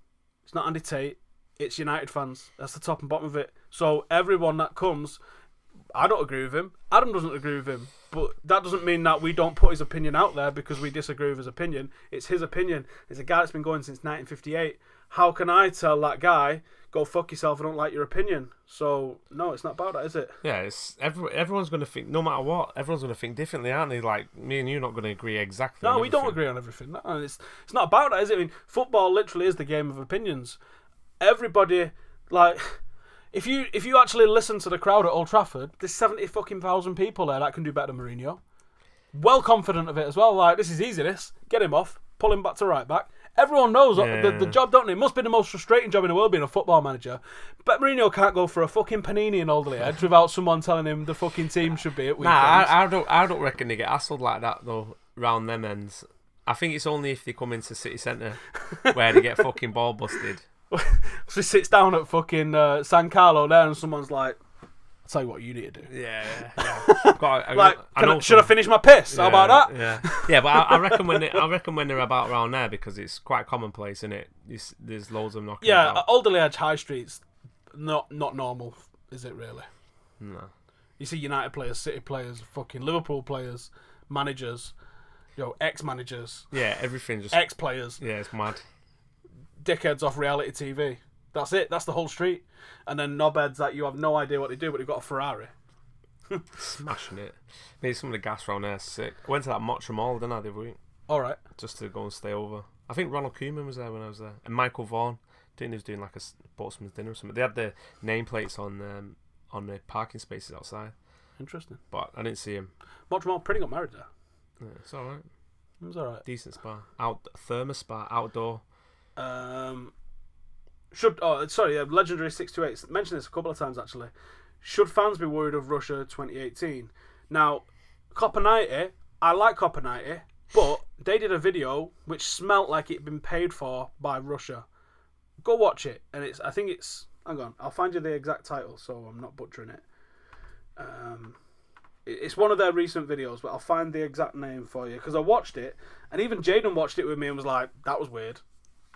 it's not Andy Tate, it's United fans. That's the top and bottom of it. So everyone that comes, I don't agree with him, Adam doesn't agree with him, but that doesn't mean that we don't put his opinion out there because we disagree with his opinion. It's his opinion. It's a guy that's been going since 1958. How can I tell that guy, go fuck yourself, I don't like your opinion? So, no, it's not about that, is it? Yeah, it's everyone's going to think, no matter what, everyone's going to think differently, aren't they? Like, me and you are not going to agree exactly on everything. We don't agree on everything. No, it's not about that, is it? I mean, football literally is the game of opinions. Everybody, like, if you actually listen to the crowd at Old Trafford, there's 70 fucking thousand people there that can do better than Mourinho. well confident of it as well. Like, this is easy, this. Get him off, pull him back to right back. Everyone knows the job, don't they? It must be the most frustrating job in the world being a football manager. But Mourinho can't go for a fucking panini in Alderley Edge without someone telling him the fucking team should be at weekends. Nah, I don't reckon they get hassled like that, though, round them ends. I think it's only if they come into City Centre where they get fucking ball busted. So he sits down at fucking San Carlo there and someone's like, I'll tell you what you need to do. Yeah. Should I finish my piss? How about that? Yeah, but I reckon when they're about around there, because it's quite commonplace, isn't it? There's loads of knocking about. Yeah, Alderley Edge High Street's not normal, is it really? No. You see United players, City players, fucking Liverpool players, managers, ex-managers. Yeah, everything just... Ex-players. Yeah, it's mad. Dickheads off reality TV. That's it. That's the whole street. And then knobheads that you have no idea what they do, but they've got a Ferrari. Smashing it. Maybe some of the gas around there is sick. I went to that Mottram Mall, didn't I, the other week? All right. Just to go and stay over. I think Ronald Koeman was there when I was there. And Michael Vaughan. I think he was doing like a sportsman's dinner or something. They had the nameplates on the parking spaces outside. Interesting. But I didn't see him. Mottram Mall pretty got married there. Yeah, it's alright. It was alright. Decent spa. Thermos spa, outdoor. Legendary 628 mentioned this a couple of times actually. Should fans be worried of Russia 2018? Now, Copper 90, I like Copper 90, but they did a video which smelt like it'd been paid for by Russia. Go watch it, and hang on, I'll find you the exact title so I'm not butchering it. It's one of their recent videos, but I'll find the exact name for you because I watched it, and even Jaden watched it with me and was like, that was weird.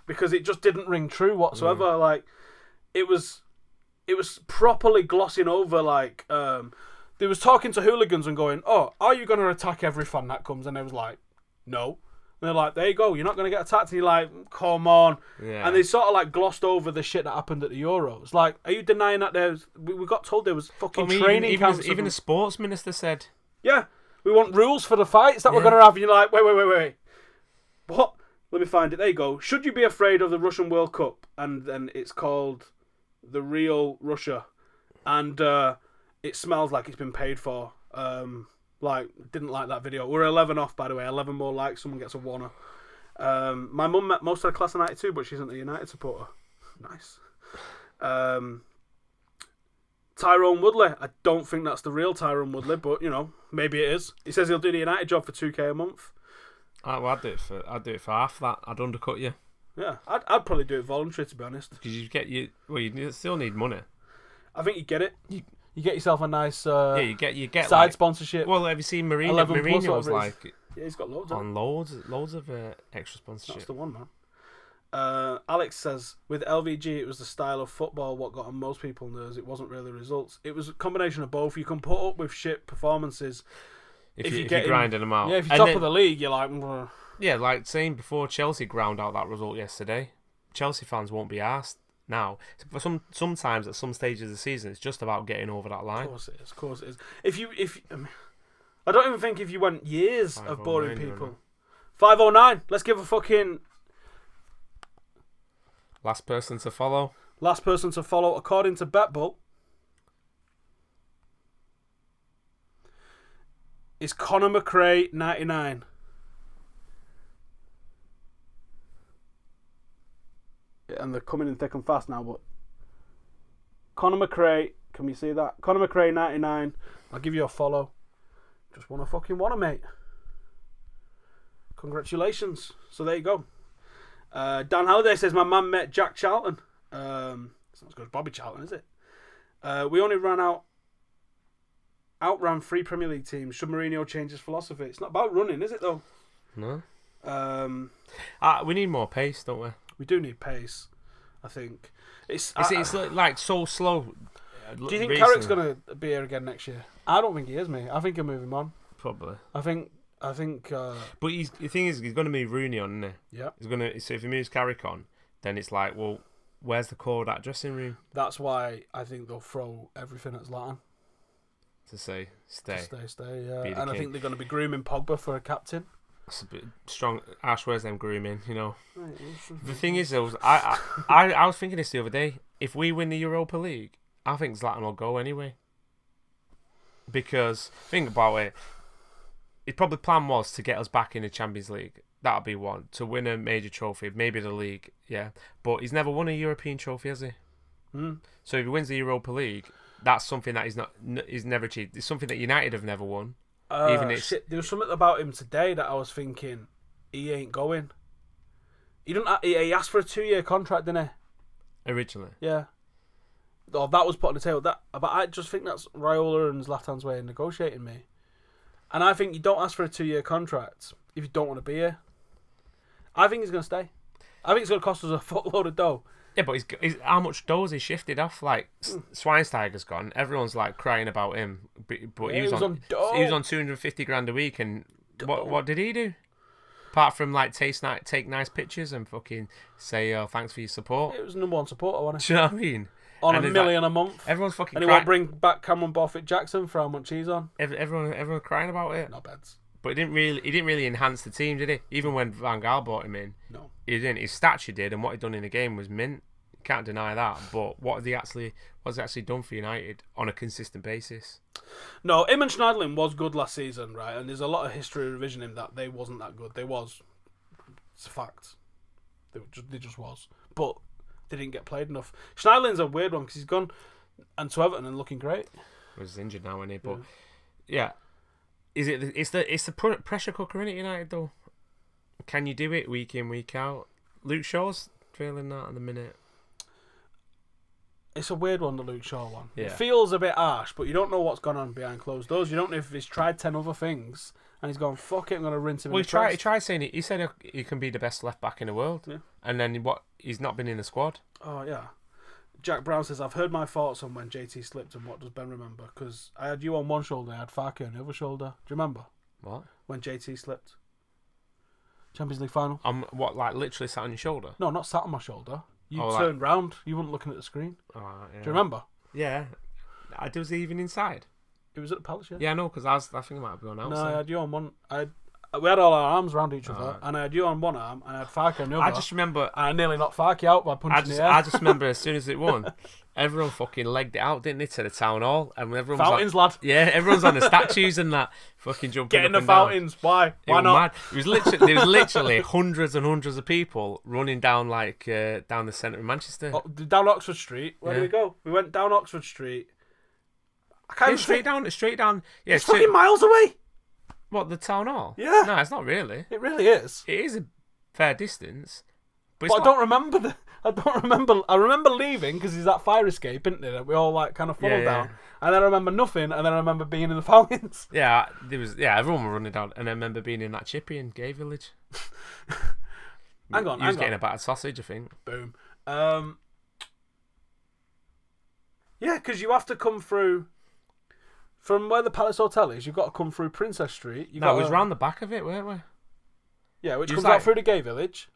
Because it just didn't ring true whatsoever. Like, it was properly glossing over. Like, they was talking to hooligans and going, "Oh, are you going to attack every fan that comes?" And they was like, "No." And they're like, "There you go. You're not going to get attacked." And you're like, "Come on." Yeah. And they sort of like glossed over the shit that happened at the Euros. Like, are you denying that we got told there was fucking training camps? Even the sports minister said, "Yeah, we want rules for the fights that we're going to have." And you're like, wait. What? Let me find it. There you go. Should you be afraid of the Russian World Cup? And then it's called The Real Russia. And it smells like it's been paid for. Didn't like that video. We're 11 off, by the way. 11 more likes. Someone gets a wanna. My mum met most of the class of 92, but she isn't a United supporter. Nice. Tyrone Woodley. I don't think that's the real Tyrone Woodley, but, maybe it is. He says he'll do the United job for $2,000 a month. I'd do it for half that. I'd undercut you. Yeah, I'd probably do it voluntary, to be honest. Because you still need money. I think you get it. You get yourself a nice you get side sponsorship. Well, have you seen Mourinho? Mourinho was like he's got loads on loads of extra sponsorship. That's the one, man. Alex says with LVG it was the style of football what got on most people nerves. It wasn't really results. It was a combination of both. You can put up with shit performances. If you're grinding them out. Yeah, if you're top of the league, you're like... Ugh. Yeah, like saying before Chelsea ground out that result yesterday, Chelsea fans won't be arsed now. Sometimes at some stages of the season, it's just about getting over that line. Of course it is. I don't even think if you went years of boring people. 509, let's give a fucking... Last person to follow. According to BetBull, is Conor McRae 99. Yeah, and they're coming in thick and fast now, but Conor McRae, can we see that? Conor McRae 99. I'll give you a follow. Just wanna, mate. Congratulations. So there you go. Dan Halliday says my man met Jack Charlton. It's not as good as Bobby Charlton, is it? We only outran 3 Premier League teams. Should Mourinho change his philosophy? It's not about running, is it though? No. We need more pace, don't we? We do need pace. I think it's like so slow. Do you think Carrick's going to be here again next year? I don't think he is, mate. I think he'll move him on. Probably. I think. But the thing is, he's going to move Rooney on, isn't he? Yeah. He's going to. So if he moves Carrick on, then it's like, well, where's the core of that dressing room? That's why I think they'll throw everything at Zlatan. To say stay. Yeah. And I think they're going to be grooming Pogba for a captain. That's a bit strong. Ash, where's them grooming? Right, the thing is, though, I was thinking this the other day. If we win the Europa League, I think Zlatan will go anyway. Because think about it. his probably plan was to get us back in the Champions League. That'll be one. To win a major trophy, maybe the league, yeah. But he's never won a European trophy, has he? So if he wins the Europa League, that's something that he's never achieved. It's something that United have never won. Shit, there was something about him today that I was thinking he ain't going. He asked for a 2-year contract, didn't he? Originally. Yeah. Oh, that was put on the table. But I just think that's Raiola and Zlatan's way of negotiating me. And I think you don't ask for a 2-year contract if you don't want to be here. I think he's going to stay. I think it's going to cost us a fuckload of dough. Yeah, but he's how much dough has he shifted off? Like, Schweinsteiger's gone. Everyone's like crying about him. But Yeah, he was on dough. he was on 250 grand a week, and what did he do? Apart from like take nice pictures and fucking say, "Oh, thanks for your support." It was number one supporter, wasn't Do you know what I mean? On And $1 it's million a month. Everyone's fucking. And he won't bring back Cameron Borthwick-Jackson for how much he's on. Everyone crying about it. Not beds. But he didn't really enhance the team, did he? Even when Van Gaal brought him in, No. he didn't. His stature did, and what he'd done in the game was mint. Can't deny that. But what's he actually done for United on a consistent basis? No, him and Schneiderlin was good last season, right? And there's a lot of history revisioning that they wasn't that good. They was. It's a fact. They just was. But they didn't get played enough. Schneiderlin's a weird one because he's gone and to Everton and looking great. He's injured now, isn't he? But yeah. It's the pressure cooker in it, United, though. Can you do it week in, week out? Luke Shaw's feeling that at the minute. It's a weird one, the Luke Shaw one. Yeah. It feels a bit harsh, but you don't know what's gone on behind closed doors. You don't know if he's tried 10 other things and he's gone, fuck it, I'm going to rinse him in the press. He tried saying it. He said he can be the best left back in the world. Yeah. And then he's not been in the squad. Oh, yeah. Jack Brown says, I've heard my thoughts on when JT slipped and what does Ben remember? Because I had you on one shoulder, I had Farke on the other shoulder. Do you remember? What? When JT slipped. Champions League final. What, like literally sat on your shoulder? No, not sat on my shoulder. You Oh, turned round. You weren't looking at the screen. Oh, yeah. Do you remember? Yeah. Was he even inside? It was at the Palace, yeah. Yeah, no, because I think it might have been on No, outside. I had you on one. We had all our arms around each other, Alright. and I had you on one arm, and I had Farke on the other. I just remember. And I nearly knocked Farke out by punching the air. I just remember as soon as it won, everyone fucking legged it out, didn't they, to the town hall? And everyone's Fountains, like, lad. yeah, everyone's on the statues and that, fucking jumping Get in up the and down. fountains. Why? It Why was not? mad. There was literally hundreds and hundreds of people running down down the centre of Manchester. Oh, down Oxford Street. Where Yeah. did we go? We went down Oxford Street. I can't Yeah, even straight down. Yeah, It's fucking miles away. What, the town hall? Yeah. No, it's not really. It really is. It is a fair distance, but But it's I don't remember I remember leaving because there's that fire escape, isn't there? That we all like kind of followed Yeah, down. And then I remember nothing. And then I remember being in the fountains. Yeah, everyone were running down, and I remember being in that chippy in Gay Village. Hang on, You was getting a battered sausage, I think. Boom. Yeah, because you have to come through from where the Palace Hotel is. You've got to come through Princess Street. No, it was round the back of it, weren't we? Yeah, which It comes was out like- through the Gay Village.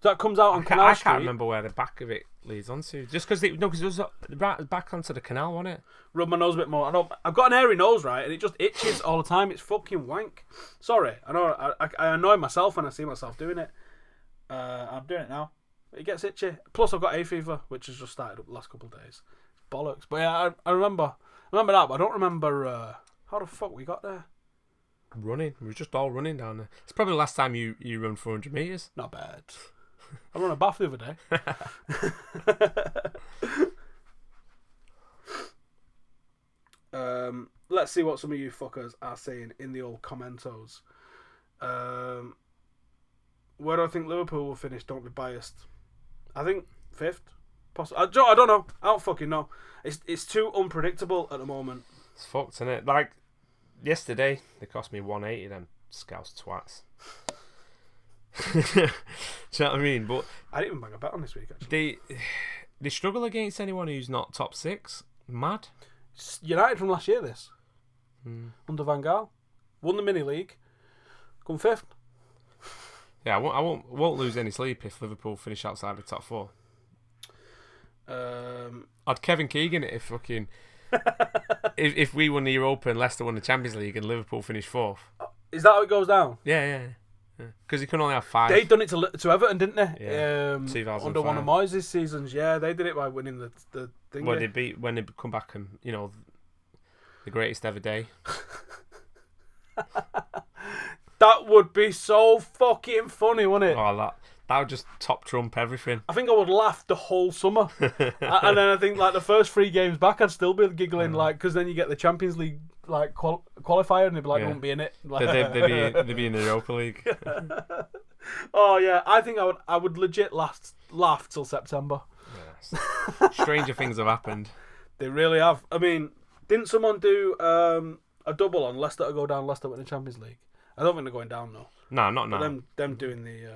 That comes out on Canal I Street. can't remember where the back of it leads onto. Just because it was right back onto the canal, wasn't it? Rub my nose a bit more. I've got an airy nose, right, and it just itches all the time. It's fucking wank. Sorry, I know. I annoy myself when I see myself doing it. I'm doing it now. It gets itchy. Plus, I've got hay fever, which has just started up the last couple of days. It's bollocks. But yeah, I remember that, but I don't remember how the fuck we got there. Running. We were just all running down there. It's probably the last time you run 400 metres. Not bad. I ran a bath the other day. Let's see what some of you fuckers are saying in the old commentos. Where do I think Liverpool will finish? Don't be biased. I think 5th. I don't know. I don't fucking know. It's too unpredictable at the moment. It's fucked, isn't it? Like, yesterday, they cost me 180, them scouse twats. Do you know what I mean? But I didn't even bang a bet on this week, actually. they struggle against anyone who's not top 6. Mad. United from last year, this. Under Van Gaal. Won the mini league. Come 5th. Yeah, I won't lose any sleep if Liverpool finish outside the top 4. I'd Kevin Keegan it if fucking if we won the Europa and Leicester won the Champions League and Liverpool finished 4th. Is that how it goes down? Yeah. Because you can only have 5. They done it to Everton, didn't they? Yeah. 2005. Under one of Moyes' seasons. Yeah, they did it by winning the thing. When they come back and the greatest ever day. That would be so fucking funny, wouldn't it? Oh, that would just top trump everything. I think I would laugh the whole summer. And then I think like the first 3 games back, I'd still be giggling, like, because then you get the Champions League like qualifier, and they'd be like, won't be in it. Like, they'd be in the Europa League. Oh yeah, I think I would legit laugh till September. Yes. Stranger things have happened. They really have. I mean, didn't someone do a double on Leicester to go down, Leicester win the Champions League? I don't think they're going down though. No, not now. Them doing the.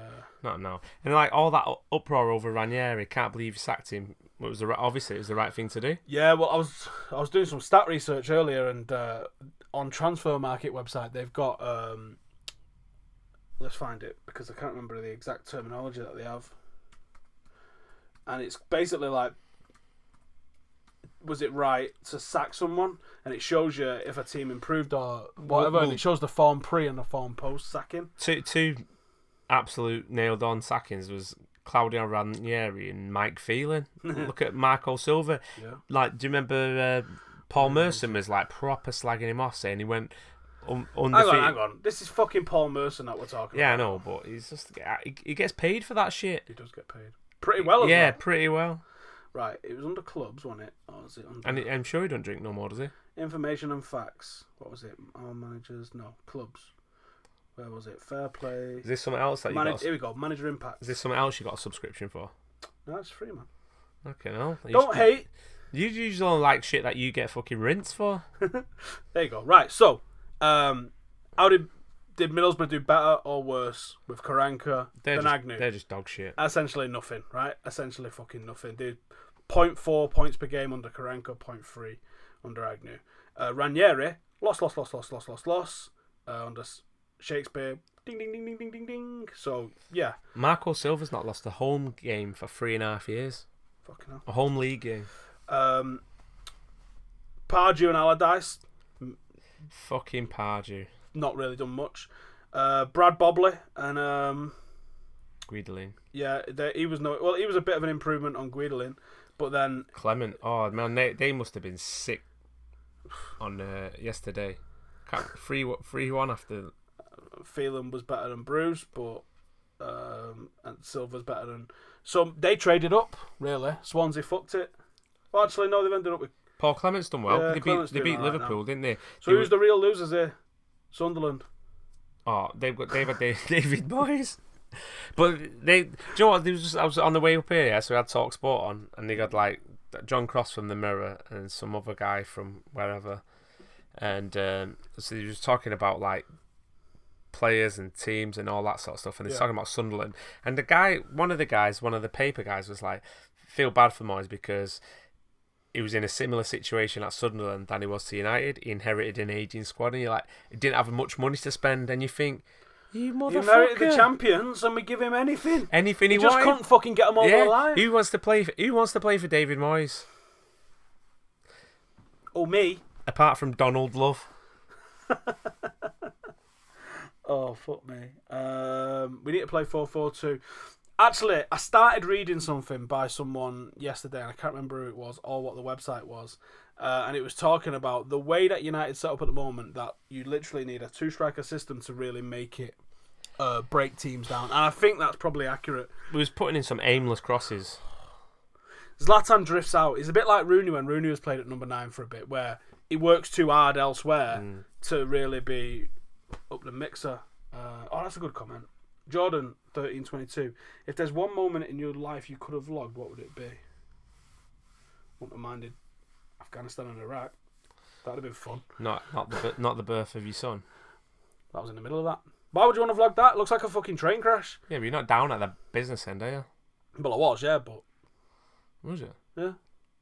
Not now. And like all that uproar over Ranieri, can't believe you sacked him. Obviously it was the right thing to do. Yeah, well, I was doing some stat research earlier, and on Transfer Market website they've got. Let's find it because I can't remember the exact terminology that they have. And it's basically like, was it right to sack someone? And it shows you if a team improved or whatever, and it shows the form pre and the form post sacking. Two absolute nailed on sackings was Claudio Ranieri and Mike Phelan. Look at Marco Silva. Yeah. Like, do you remember Paul Merson was like proper slagging him off, saying he went undefeated. Hang on. This is fucking Paul Merson that we're talking about. Yeah, I know, but he's just he gets paid for that shit. He does get paid pretty well. As well. Pretty well. Right, it was under clubs, wasn't it? Or was it under? And I'm sure he don't drink no more, does he? Information and facts. What was it? Our managers? No, clubs. Where was it? Fair play. Is this something else that you got? Here we go. Manager impact. Is this something else you got a subscription for? No, it's free, man. Okay, no. Don't hate. You usually don't like shit that you get fucking rinsed for. There you go. Right, so, how did Middlesbrough do better or worse with Karanka than Agnew? They're just dog shit. Essentially nothing, right? Essentially fucking nothing. They 0.4 points per game under Karanka, 0.3 under Agnew. Ranieri, loss. Under Shakespeare, ding, ding, ding, ding, ding, ding, ding. So, yeah. Marco Silva's not lost a home game for 3.5 years. Fucking hell. A home league game. Pardew and Allardyce. Fucking Pardew. Not really done much. Brad Bobley and Guidolin. Yeah, he was a bit of an improvement on Guidolin, but then Clement. Oh man, they must have been sick on yesterday. 3-1 after. Phelan was better than Bruce, but and Silva's better than. So they traded up. Really, Swansea fucked it. Well, actually, no, they've ended up with. Paul Clement's done well. Yeah, they beat Liverpool, didn't they? So who's the real losers here? Sunderland. Oh, they've got David Moyes. But do you know what? I was on the way up here, so we had Talk Sport on, and they got like John Cross from the Mirror and some other guy from wherever, and so he was talking about like players and teams and all that sort of stuff, and he's talking about Sunderland. And one of the paper guys was like, feel bad for Moyes because he was in a similar situation at Sunderland than he was to United. He inherited an aging squad, and he didn't have much money to spend, and you think, you motherfucker. He inherited the champions, and we give him anything. Anything he just couldn't fucking get them over the line. Who wants to play for David Moyes? Oh, me. Apart from Donald Love. Oh, fuck me. We need to play 4-4-2. Actually, I started reading something by someone yesterday, and I can't remember who it was or what the website was. And it was talking about the way that United set up at the moment, that you literally need a 2-striker system to really make it break teams down. And I think that's probably accurate. He was putting in some aimless crosses. Zlatan drifts out. He's a bit like Rooney when Rooney was played at number 9 for a bit, where he works too hard elsewhere to really be up the mixer. Oh, that's a good comment. Jordan 1322. If there's one moment in your life you could have vlogged, what would it be? Wouldn't have minded Afghanistan and Iraq. That'd have been fun. Not the birth of your son. That was in the middle of that. Why would you want to vlog that? It looks like a fucking train crash. Yeah, but you're not down at the business end, are you? Well, I was, yeah, but was it? Yeah.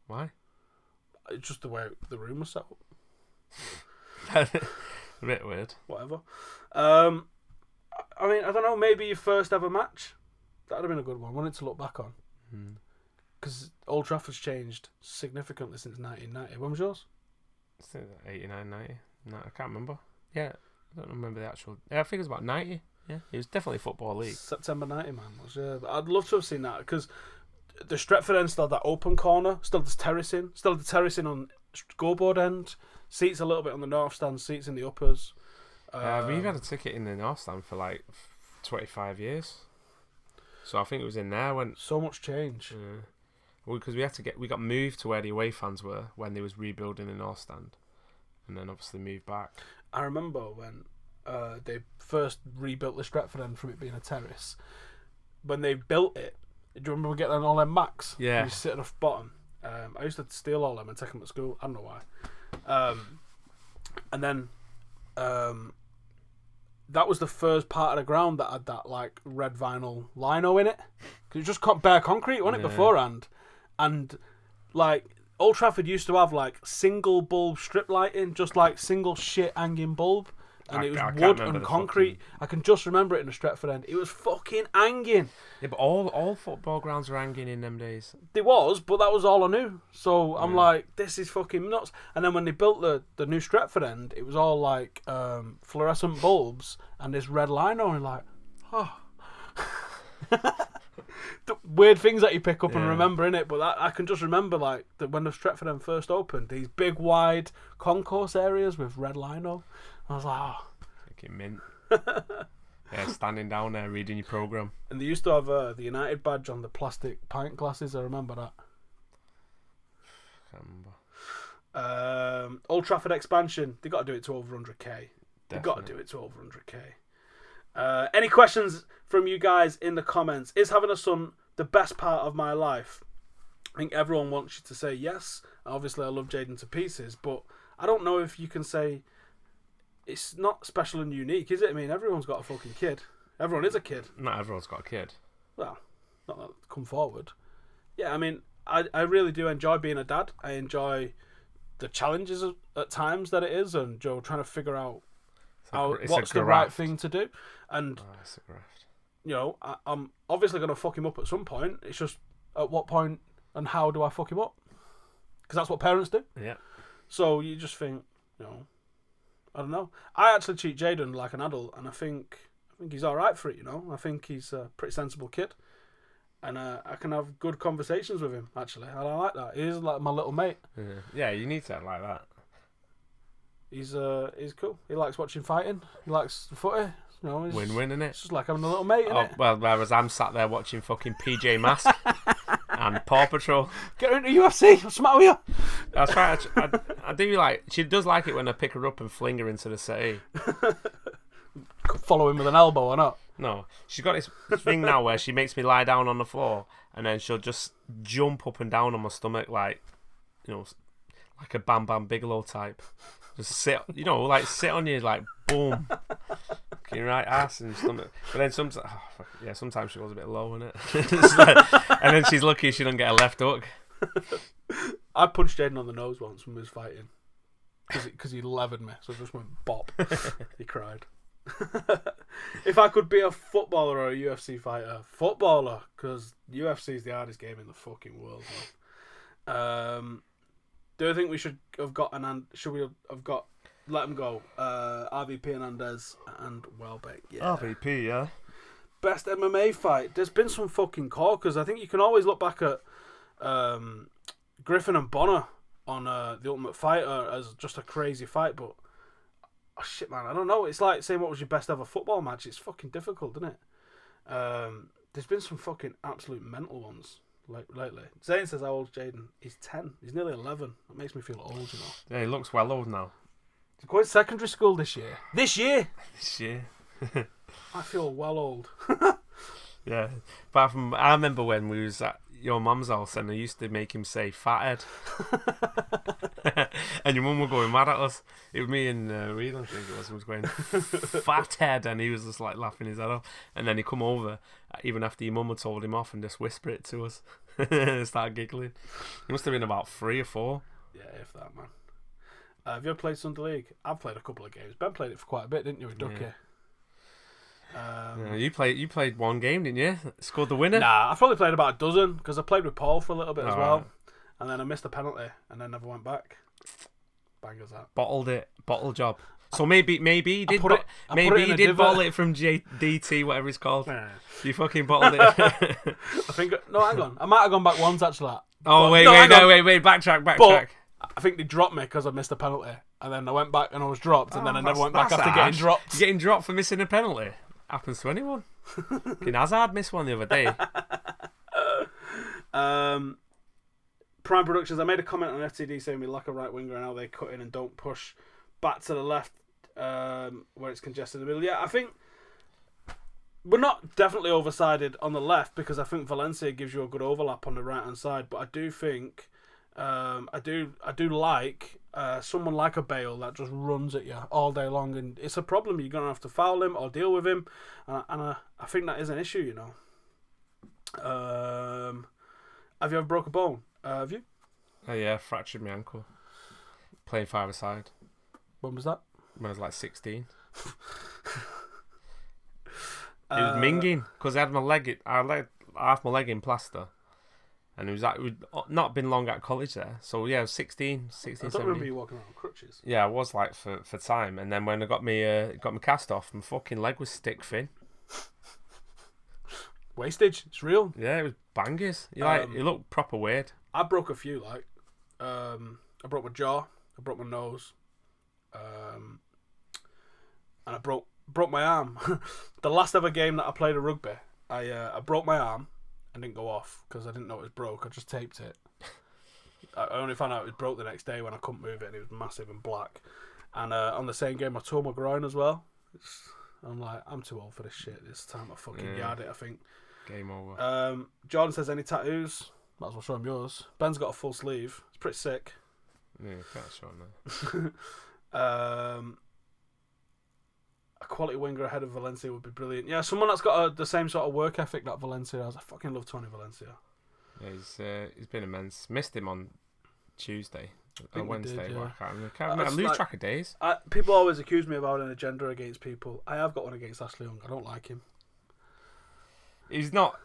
Why? It's just the way the room was set up. A bit weird. Whatever. I mean, I don't know, maybe your first ever match? That would have been a good one. Wanted to look back on. Because Old Trafford's changed significantly since 1990. When was yours? 89, 90. No, I can't remember. Yeah, I don't remember the actual. I think it was about 90. Yeah, it was definitely Football League. September 90, man. But I'd love to have seen that, because the Stretford end still had that open corner, still the terracing on scoreboard end, seats a little bit on the north stand, seats in the uppers. We've had a ticket in the North Stand for like 25 years. So I think it was in there when... So much change. Yeah. Well, because we got moved to where the away fans were when they was rebuilding the North Stand. And then obviously moved back. I remember when they first rebuilt the Stretford End from it being a terrace. When they built it, do you remember getting all them Macs? Yeah. You sit at the bottom. I used to steal all them and take them to school. I don't know why. And then that was the first part of the ground that had that like red vinyl lino in it. Because it just bare concrete, wasn't it, beforehand? And like Old Trafford used to have like single bulb strip lighting, just like single shit hanging bulb. And it was wood and concrete. I can just remember it in the Stretford End. It was fucking hanging. Yeah, but all football grounds were hanging in them days. It was, but that was all I knew. So I'm like, this is fucking nuts. And then when they built the new Stretford End, it was all like fluorescent bulbs and this red lino. And like, oh. The weird things that you pick up and remember in it. But I can just remember like when the Stretford End first opened, these big wide concourse areas with red lino. I was like, oh. Fucking mint. Yeah, standing down there reading your programme. And they used to have the United badge on the plastic pint glasses. I remember that. I can't remember. Old Trafford expansion. They got to do it to over 100k. Definitely. They got to do it to over 100k. Any questions from you guys in the comments? Is having a son the best part of my life? I think everyone wants you to say yes. Obviously, I love Jaden to pieces, but I don't know if you can say it's not special and unique, is it? I mean, everyone's got a fucking kid. Everyone is a kid. Not everyone's got a kid. Well, not that come forward. Yeah, I mean, I really do enjoy being a dad. I enjoy the challenges at times that it is, and Joe trying to figure out what's the right thing to do. And it's a graft. You know, I'm obviously going to fuck him up at some point. It's just at what point and how do I fuck him up? Because that's what parents do. Yeah. So you just think, you know, I don't know. I actually treat Jaden like an adult, and I think he's all right for it. You know, I think he's a pretty sensible kid, and I can have good conversations with him. Actually, and I like that. He's like my little mate. Yeah, you need to like that. He's cool. He likes watching fighting. He likes the footy. You know, win-win, innit? It's just like having a little mate, innit? Well, whereas I'm sat there watching fucking PJ Masks and Paw Patrol. Get her into UFC. What's the matter with you? That's right. I do like. She does like it when I pick her up and fling her into the city. Follow him with an elbow or not? No, she's got this thing now where she makes me lie down on the floor and then she'll just jump up and down on my stomach like, you know, like a Bam Bam Bigelow type. Just sit, you know, like sit on you, like boom, your right ass and stomach. But then sometimes she goes a bit low, innit? Like, and then she's lucky she doesn't get a left hook. I punched Jaden on the nose once when we was fighting because he levered me, so I just went bop. He cried. If I could be a footballer or a UFC fighter, footballer, because UFC is the hardest game in the fucking world, man. Do you think we should have got should we have got let him go? RVP Hernandez and Welbeck. Yeah. RVP, yeah. Best MMA fight. There's been some fucking corkers. I think you can always look back at Griffin and Bonner on The Ultimate Fighter as just a crazy fight, but oh shit, man, I don't know. It's like saying what was your best ever football match. It's fucking difficult, isn't it? There's been some fucking absolute mental ones lately. Zane says how old's Jaden? He's 10. He's nearly 11. That makes me feel old, you know. Yeah, he looks well old now. He's going to secondary school this year. This year? I feel well old. Yeah. Apart from, I remember when we was at your mum's house and they used to make him say fathead. And your mum were going mad at us. It was me and Reed, I think it was going fathead, and he was just like laughing his head off. And then he come over even after your mum had told him off and just whisper it to us. Start giggling. He must have been about 3 or 4. Yeah, if that, man. Have you ever played Sunday League? I've played a couple of games. Ben played it for quite a bit, didn't you, with Ducky? Yeah. You played one game, didn't you? Scored the winner? Nah, I've probably played about a dozen because I played with Paul for a little bit as well. And then I missed a penalty and then never went back. Bangers that. Bottle job. So maybe he did bottle it from DT, whatever it's called. Yeah. You fucking bottled it. I think hang on. I might have gone back once actually. Wait, backtrack. But I think they dropped me because I missed a penalty, and then I went back and I was dropped, and then I never went back after getting dropped. You're getting dropped for missing a penalty. Happens to anyone. Hazard missed one the other day. Prime Productions. I made a comment on FTD saying we lack a right winger and how they cut in and don't push back to the left where it's congested in the middle. Yeah, I think we're not definitely oversided on the left because I think Valencia gives you a good overlap on the right hand side. But I do think I do like someone like a Bale that just runs at you all day long, and it's a problem. You're gonna have to foul him or deal with him, and I think that is an issue. You know. Have you ever broke a bone? Have you? Oh yeah, fractured my ankle. Playing five-a-side. When was that? When I was like 16. It was minging because I had half my leg in plaster, and it was not been long at college there. So yeah, I was 16, I don't 17. remember you walking around with crutches. Yeah, I was like for time, and then when I got my cast off, my fucking leg was stick thin. Wastage, it's real. Yeah, it was bangers. It looked proper weird. I broke a few. Like, I broke my jaw, I broke my nose, and I broke my arm. The last ever game that I played of rugby, I broke my arm and didn't go off because I didn't know it was broke. I just taped it. I only found out it was broke the next day when I couldn't move it, and it was massive and black. And on the same game, I tore my groin as well. I'm like, I'm too old for this shit. This time I fucking yard it, I think. Game over. Jordan says, any tattoos? Might as well show him yours. Ben's got a full sleeve. It's pretty sick. Yeah, can't show him that. A quality winger ahead of Valencia would be brilliant. Yeah, someone that's got the same sort of work ethic that Valencia has. I fucking love Tony Valencia. Yeah, he's been immense. Missed him on Tuesday. Or Wednesday. Did, yeah. I can't remember. I lose track of days. People always accuse me about an agenda against people. I have got one against Ashley Young. I don't like him. He's not.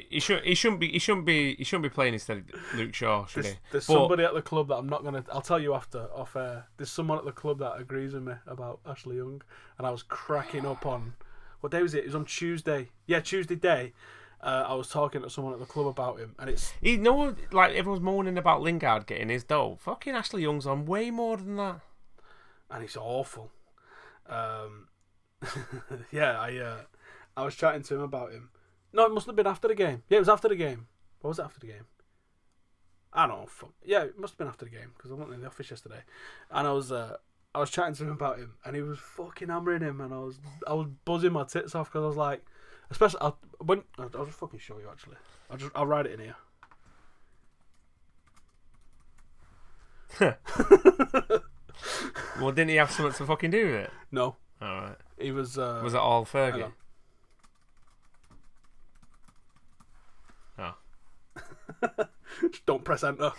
He shouldn't be playing instead of Luke Shaw, should he? There's somebody at the club that I'm not gonna. I'll tell you after off air. There's someone at the club that agrees with me about Ashley Young, and I was cracking up on. What day was it? It was on Tuesday. Yeah, Tuesday day. I was talking to someone at the club about him, and it's like everyone's moaning about Lingard getting his dough. Fucking Ashley Young's on way more than that, and he's awful. Yeah, I was chatting to him about him. No, it must have been after the game. Yeah, it was after the game. What was it after the game? I don't know. Yeah, it must have been after the game because I went in the office yesterday, and I was chatting to him about him, and he was fucking hammering him, and I was buzzing my tits off because I was like, especially I'll just fucking show you actually. I'll write it in here. Well, didn't he have something to fucking do with it? No. All right. He was. Was it all Fergie? Don't press enter.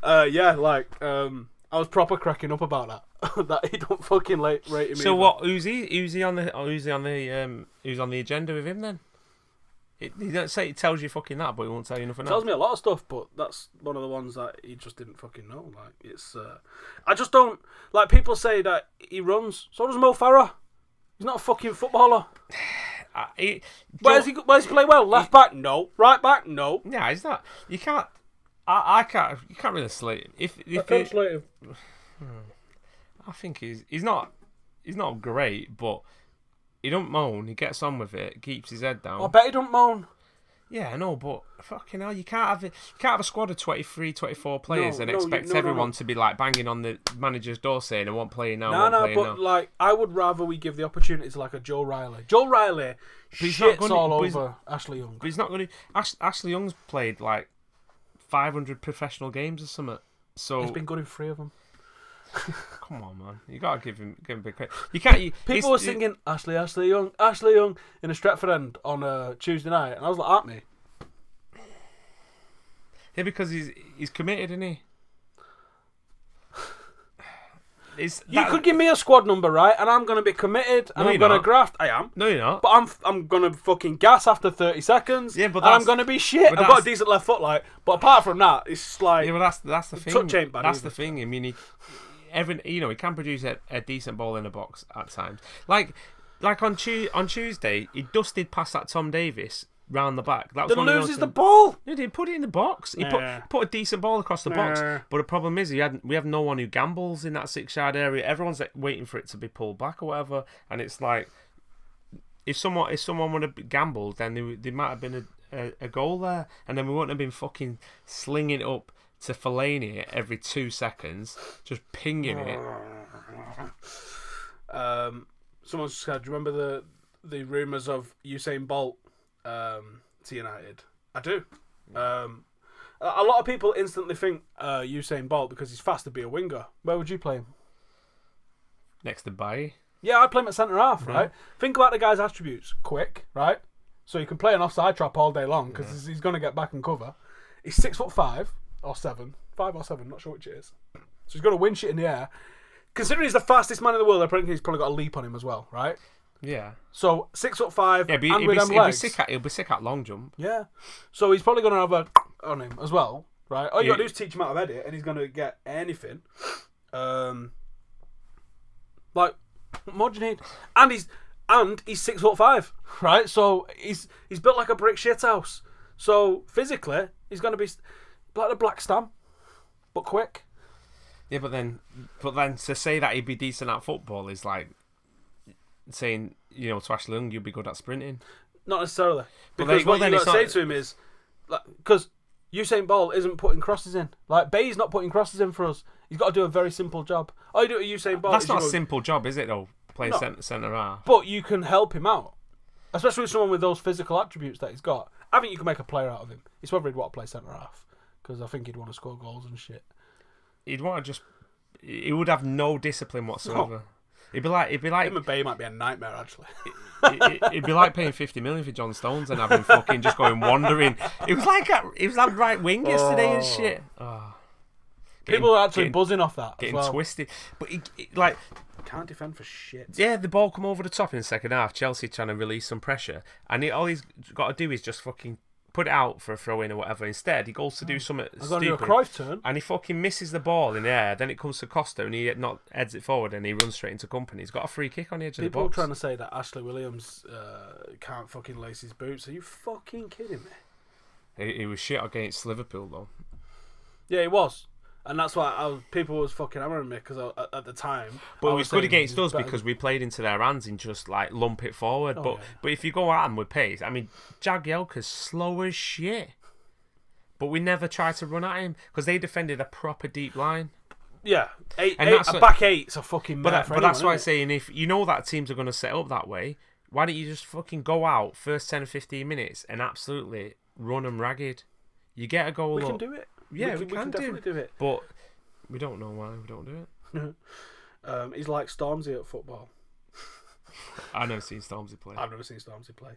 Yeah, like I was proper cracking up about that. That he don't fucking rate him. So either. What? Who's he on the agenda with him then? He don't say it tells you fucking that, but he won't tell you nothing else. Tells me a lot of stuff, but that's one of the ones that he just didn't fucking know. Like it's, I just don't like people say that he runs. So does Mo Farah. He's not a fucking footballer. Where's he play well? Left back? No. Right back? No. Yeah, he's not. You can't. I can't. You can't really slate him. If can't slate him. I think he's not great, but he don't moan. He gets on with it. Keeps his head down. I bet he don't moan. Yeah, I know, but fucking hell, you can't have a squad of 23, 24 players and expect everyone to be like banging on the manager's door saying, "I want playing now." Like I would rather we give the opportunity to like a Joe Riley. Joe Riley shits all over Ashley Young. But he's not going to. Ashley Young's played like 500 professional games or something. So he's been good in 3 of them. Come on, man! You gotta give him a big credit. You can't. People were singing Ashley Young in a Stretford End on a Tuesday night, and I was like, "Aren't me?" Yeah, because he's committed, isn't he? You could give me a squad number, right? And I'm gonna be committed, and I'm gonna graft. I am. No, you're not. But I'm gonna fucking gas after 30 seconds. Yeah, but I'm gonna be shit. I've got a decent left foot, like. But apart from that, it's like. Yeah, but that's the thing. Touch ain't bad. That's the thing. I mean, he can produce a decent ball in the box at times. Like on Tuesday, he dusted past that Tom Davis round the back. That was Then one of loses those the ball. He did put it in the box. He put a decent ball across the box. But the problem is, we have no one who gambles in that 6-yard area. Everyone's like, waiting for it to be pulled back or whatever, and it's like, if someone would have gambled, then there might have been a goal there, and then we wouldn't have been fucking slinging it up to Fellaini every 2 seconds, just pinging it. Someone said, do you remember the rumours of Usain Bolt to United? I do. A lot of people instantly think Usain Bolt, because he's fast, to be a winger. Where would you play him? Next to Bailly. Yeah, I'd play him at centre half, right? Think about the guy's attributes. Quick, right? So you can play an offside trap all day long, because he's going to get back and cover. He's 6'5" or 7, 5 or 7, not sure which it is. So he's going to win shit in the air. Considering he's the fastest man in the world, I think he's probably got a leap on him as well, right? Yeah. So 6'5", yeah, and with them legs. He'll be sick at long jump. Yeah. So he's probably going to have a on him as well, right? All you got to do is teach him how to edit, and he's going to get anything. Like, what more do you need? And he's 6'5", right? So he's built like a brick shithouse. So physically, he's going to be like the Black Stam, but quick. Yeah, but then to say that he'd be decent at football is like saying, to Ashley Young, you'd be good at sprinting. Not necessarily. Because what you got to say to him is, because Usain Bolt isn't putting crosses in. Like, Bay's not putting crosses in for us. He's got to do a very simple job. All you do at Usain Bolt That's not a simple job, is it, though? Playing centre half. But you can help him out. Especially with someone with those physical attributes that he's got. I think you can make a player out of him. It's whether he'd want to play centre half. Because I think he'd want to score goals and shit. He would have no discipline whatsoever. No. It'd be like him and Bay might be a nightmare, actually. It'd be like paying 50 million for John Stones and having fucking just going wandering. It was that right wing yesterday and shit. Oh. People are actually buzzing off that. Getting as well. Twisted, but can't defend for shit. Yeah, the ball come over the top in the second half. Chelsea trying to release some pressure, and all he's got to do is just fucking put it out for a throw in or whatever. Instead, he goes to do something stupid. Do a Cruyff turn, and he fucking misses the ball in the air. Then it comes to Costa, and he heads it forward, and he runs straight into company. He's got a free kick on the edge of the box. People trying to say that Ashley Williams can't fucking lace his boots. Are you fucking kidding me? He was shit against Liverpool though. Yeah, he was. And that's why people was fucking hammering me, because at the time. But it was good against us because we played into their hands and just like lump it forward. But if you go at him with pace, I mean, Jagielka's slow as shit. But we never tried to run at him because they defended a proper deep line. Yeah, back eight's a fucking mare for anyone, that's why I'm saying, if you know that teams are going to set up that way, why don't you just fucking go out first 10 or 15 minutes and absolutely run them ragged? You get a goal. We can do it. Yeah, we can definitely do it. But we don't know why we don't do it. He's like Stormzy at football. I've never seen Stormzy play. I've never seen Stormzy play.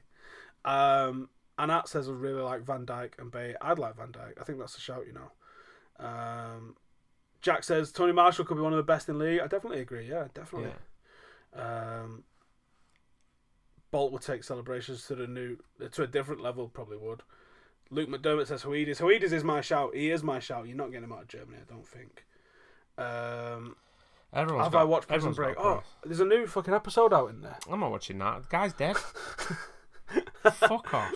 Anat says I really like Van Dijk and Bay. I'd like Van Dijk. I think that's a shout, Jack says Tony Marshall could be one of the best in the league. I definitely agree. Yeah, definitely. Yeah. Bolt would take celebrations to a different level. Probably would. Luke McDermott says Huides. Huides is my shout. He is my shout. You're not getting him out of Germany, I don't think. I watched Prison Break? Oh, there's a new fucking episode out in there. I'm not watching that. The guy's dead. Fuck off.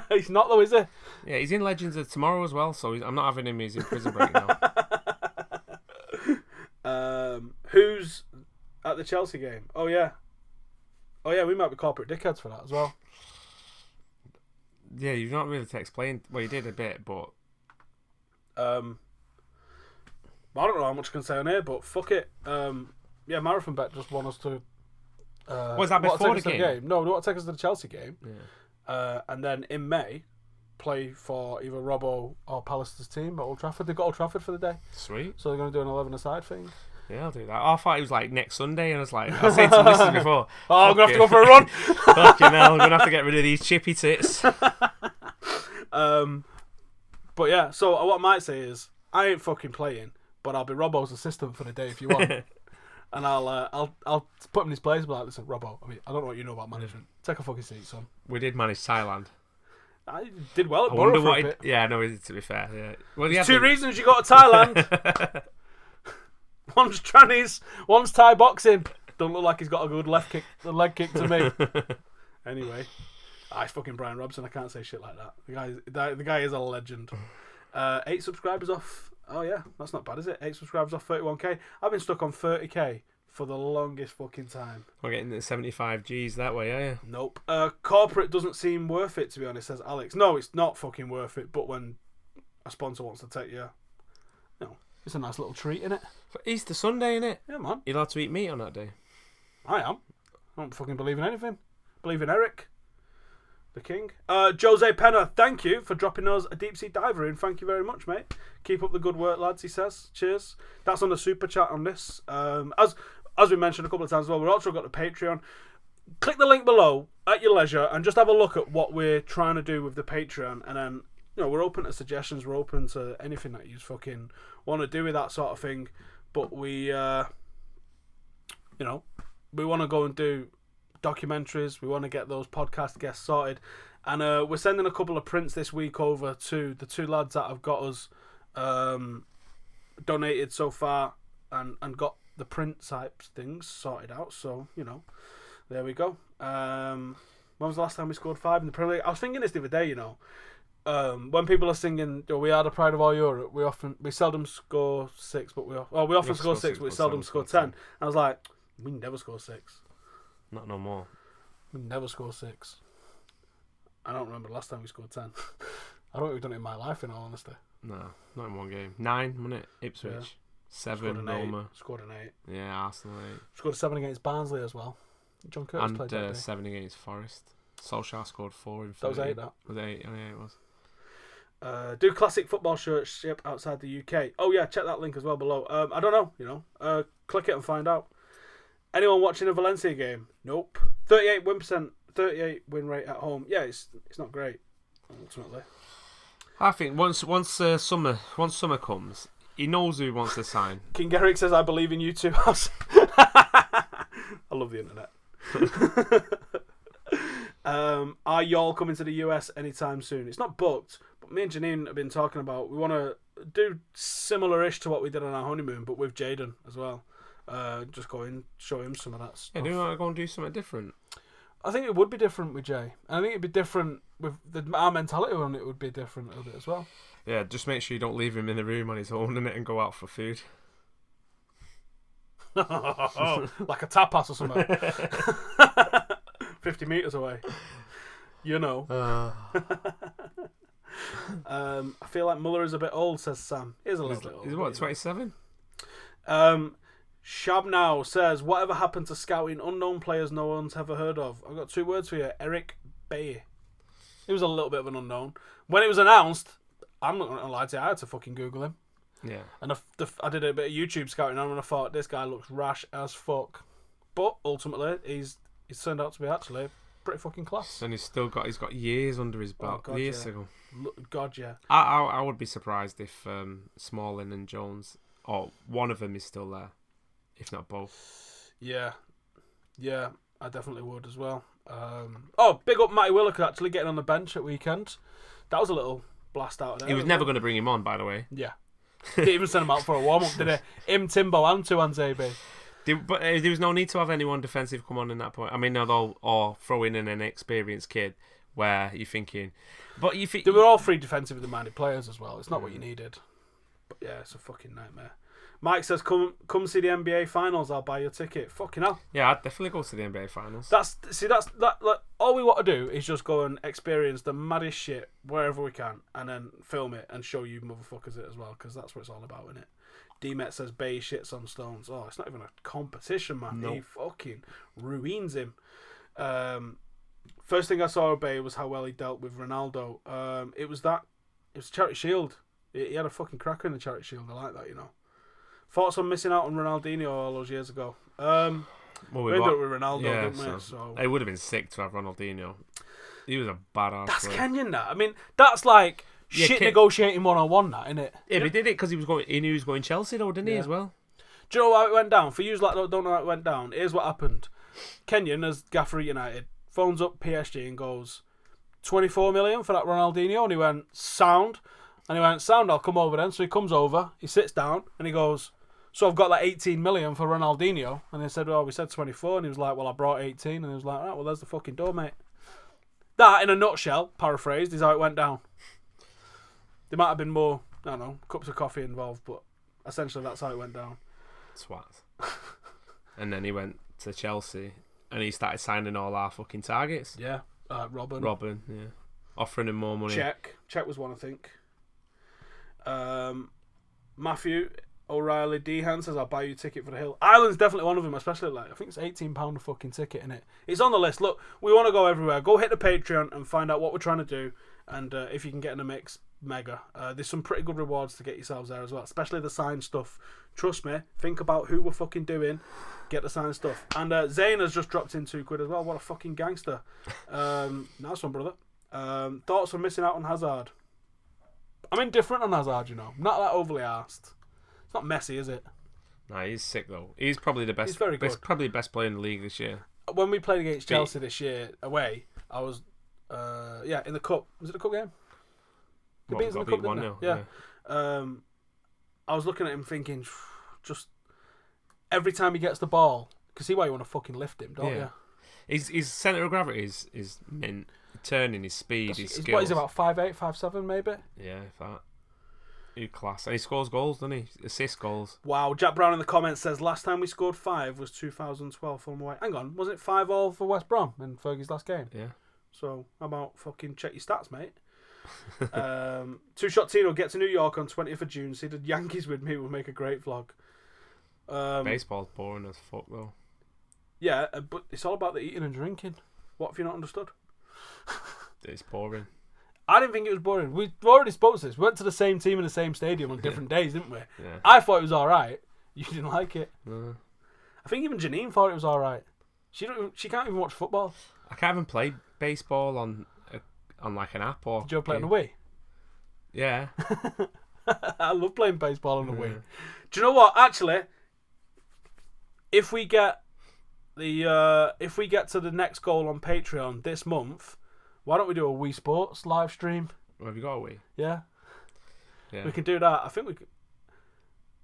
He's not though, is he? Yeah, he's in Legends of Tomorrow as well, so I'm not having him. He's in Prison Break now. Who's at the Chelsea game? Oh yeah, we might be corporate dickheads for that as well. Yeah, you've not really to explain. Well, you did a bit, but I don't know how much I can say on here, but fuck it. Yeah, Marathon Bet just want us to. Was that before the game? No, they want to take us to the Chelsea game. Yeah. And then in May, play for either Robbo or Palace's team at Old Trafford. They've got Old Trafford for the day. Sweet. So they're going to do an 11-a-side thing. Yeah, I'll do that. I thought it was like next Sunday, and I was like, I was saying to the listeners before. I'm going to have to go for a run. Fucking hell, I'm going to have to get rid of these chippy tits. But yeah, so what I might say is, I ain't fucking playing, but I'll be Robbo's assistant for the day if you want. And I'll put him in his place and be like, listen, Robbo, I don't know what you know about management. Take a fucking seat, son. We did manage Thailand. I did well at I Borough wonder for what a bit. Yeah, no, to be fair. Yeah. Well, there's two reasons you got to Thailand. One's trannies, one's Thai boxing. Don't look like he's got a good leg kick to me. Anyway. It's fucking Brian Robson. I can't say shit like that. The guy is a legend. 8 subscribers off. Oh yeah, that's not bad, is it? 8 subscribers off 31k. I've been stuck on 30k for the longest fucking time. We're getting the 75 Gs that way, are you? Nope. Corporate doesn't seem worth it, to be honest, says Alex. No, it's not fucking worth it. But when a sponsor wants to take you, it's a nice little treat, innit? For Easter Sunday, innit? Yeah, man. You're allowed to eat meat on that day. I am. I don't fucking believe in anything. Believe in Eric, the king. Jose Penna, thank you for dropping us a deep sea diver in. Thank you very much, mate. Keep up the good work, lads, he says. Cheers. That's on the super chat on this. As we mentioned a couple of times as well, we've also got the Patreon. Click the link below at your leisure and just have a look at what we're trying to do with the Patreon. And then, we're open to suggestions. We're open to anything that you fucking want to do with that sort of thing. But we want to go and do documentaries. We want to get those podcast guests sorted. And we're sending a couple of prints this week over to the 2 lads that have got us donated so far and got the print type things sorted out. So, there we go. When was the last time we scored 5 in the Premier League? I was thinking this the other day, when people are singing "We Are the Pride of All Europe," we seldom score 6, but we often score 6, but we seldom score 10. I was like, we never score 6. Not no more. We never score 6. I don't remember the last time we scored 10. I don't think we've done it in my life, in all honesty. No, not in one game. 9, wasn't it? Ipswich. Yeah. 7, Roma. Scored an 8. Yeah, Arsenal 8. Scored a 7 against Barnsley as well. John Curtis played that day. 7 against Forest. Solskjaer scored 4 in 30. That was 8, that. Was it 8? Oh, yeah, it was. Do classic football shirts ship outside the UK? Oh yeah, check that link as well below. I don't know, click it and find out. Anyone watching a Valencia game? Nope. 38 win rate at home. Yeah, it's not great ultimately. I think once summer comes, he knows who he wants to sign. King Garrick says, "I believe in you too, House." I love the internet. Are y'all coming to the US anytime soon? It's not booked, but me and Janine have been talking about we want to do similar-ish to what we did on our honeymoon, but with Jaden as well. Just go in, show him some of that stuff. Yeah, do you want to go and do something different? I think it would be different with Jay. And I think it'd be different with our mentality on it would be different a little bit as well. Yeah, just make sure you don't leave him in the room on his own and go out for food. Like a tapas or something. 50 metres away. I feel like Muller is a bit old, says Sam. He's a little bit old. He's what, 27? Shabnow says, whatever happened to scouting unknown players no one's ever heard of? I've got 2 words for you. Eric Bailly. He was a little bit of an unknown. When it was announced, I'm not going to lie to you, I had to fucking Google him. Yeah. And I did a bit of YouTube scouting on him and I thought, this guy looks rash as fuck. But ultimately, he's turned out to be actually pretty fucking class. And he's got years under his belt. God, years yeah. ago. God, yeah. I would be surprised if Smalling and Jones, or one of them is still there, if not both. Yeah, I definitely would as well. Big up Matty Willock actually getting on the bench at weekend. That was a little blast out of there. He was never going to bring him on, by the way. Yeah. Didn't even send him out for a warm-up, did he? Him, Timbo and Tuanzebe. But there was no need to have anyone defensive come on in that point. I mean, or throw in an inexperienced kid where you're thinking... But you think... They were all 3 defensively minded players as well. It's not what you needed. But yeah, it's a fucking nightmare. Mike says, come see the NBA finals, I'll buy your ticket. Fucking hell. Yeah, I'd definitely go to the NBA finals. That's all we want to do is just go and experience the maddest shit wherever we can and then film it and show you motherfuckers it as well, because that's what it's all about, isn't it? D-Met says Bay shits on Stones. Oh, it's not even a competition, man. Nope. He fucking ruins him. First thing I saw of Bay was how well he dealt with Ronaldo. It was Charity Shield. He had a fucking cracker in the Charity Shield. I like that, Thoughts on missing out on Ronaldinho all those years ago? We ended up with Ronaldo, didn't we? So it would have been sick to have Ronaldinho. He was a badass. That's Kenyan, that. I mean, that's like negotiating 1-on-1, that, isn't it? Yeah, but he did it because he knew he was going Chelsea, though, didn't he, as well? Do you know how it went down? For you that don't know how it went down, here's what happened. Kenyan, as gaffer at United, phones up PSG and goes, 24 million for that Ronaldinho? And he went, sound. And he went, sound, I'll come over then. So he comes over, he sits down, and he goes, so I've got like 18 million for Ronaldinho. And they said, well, we said 24. And he was like, well, I brought 18. And he was like, right, well, there's the fucking door, mate. That, in a nutshell, paraphrased, is how it went down. There might have been more, I don't know, cups of coffee involved, but essentially that's how it went down. Swat. And then he went to Chelsea and he started signing all our fucking targets. Yeah, Robin, yeah. Offering him more money. Czech was one, I think. Matthew O'Reilly Dehan says, I'll buy you a ticket for the Hill. Ireland's definitely one of them, especially I think it's £18 a fucking ticket in it. It's on the list. Look, we want to go everywhere. Go hit the Patreon and find out what we're trying to do. And if you can get in the mix, mega. There's some pretty good rewards to get yourselves there as well, especially the signed stuff. Trust me, think about who we're fucking doing. Get the signed stuff. And Zane has just dropped in £2 as well. What a fucking gangster. Nice one, brother. Thoughts on missing out on Hazard? I'm indifferent on Hazard, you know. Not that overly arsed. It's not messy, is it? Nah, he's sick though. He's probably the best. He's very good. Probably the best player in the league this year. When we played against Chelsea this year away, I was in the cup. Was it the cup game? They beat us in the cup, didn't they? Yeah. I was looking at him thinking, just every time he gets the ball, you can see why you want to fucking lift him, don't you? His centre of gravity is mint. Turning, his speed, his skills. What, he's about 5'8", 5'7", maybe? Yeah, that. He's class. And he scores goals, doesn't he? Assist goals. Wow, Jack Brown in the comments says, last time we scored 5 was 2012 from away. Hang on, was it 5-5 for West Brom in Fergie's last game? Yeah. So, how about fucking check your stats, mate? Two Shot Tino, get to New York on 20th of June. See the Yankees with me, will make a great vlog. Baseball's boring as fuck, though. Yeah, but it's all about the eating and drinking. What have you not understood? It's boring. I didn't think it was boring. We've already spoke to this. We went to the same team in the same stadium on different days, didn't we? Yeah. I thought it was alright. You didn't like it. I think even Janine thought it was alright. She can't even watch football. I can't even play baseball on like an app or. Did you play on the Wii? Yeah. I love playing baseball on the Wii. Do you know what? Actually, if we get to the next goal on Patreon this month, why don't we do a Wii Sports live stream? Well, have you got a Wii? Yeah. We can do that. I think we could.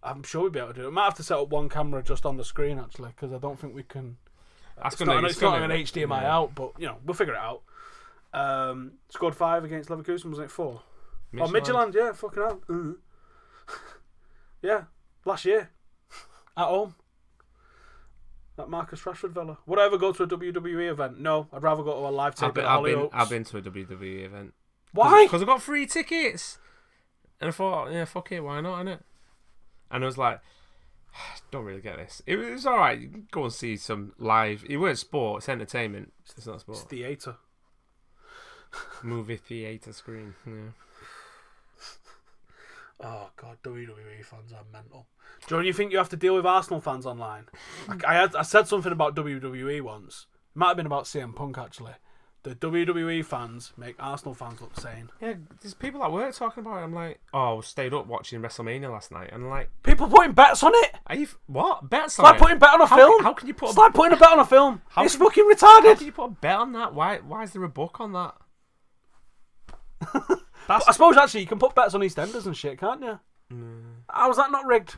I'm sure we'd be able to do it. We might have to set up one camera just on the screen, actually, because I don't think we can. It's not an HDMI out, but, you know, we'll figure it out. Scored 5 against Leverkusen, wasn't it 4? Oh, Midtjylland, yeah, fucking hell. Yeah, last year. At home. That Marcus Rashford fella. Would I ever go to a WWE event? No, I'd rather go to a live tape at Hollyoaks. I've been to a WWE event. Why? Because I got free tickets. And I thought, yeah, fuck it, why not, innit? And I was like, don't really get this. It was alright. You can go and see some live. It weren't sport, it's entertainment. It's not sport. It's theatre. Movie theatre screen, yeah. Oh, God, WWE fans are mental. Do you think you have to deal with Arsenal fans online? I said something about WWE once. It might have been about CM Punk, actually. The WWE fans make Arsenal fans look sane. Yeah, there's people at work talking about it. I'm like, I stayed up watching WrestleMania last night. And like, people putting bets on it? Are you what? Bets on it? It's like putting a bet on a film. How can you put it's like putting a bet on a film. It's fucking retarded. How can you put a bet on that? Why is there a book on that? I suppose actually you can put bets on EastEnders and shit, can't you? How was that not rigged?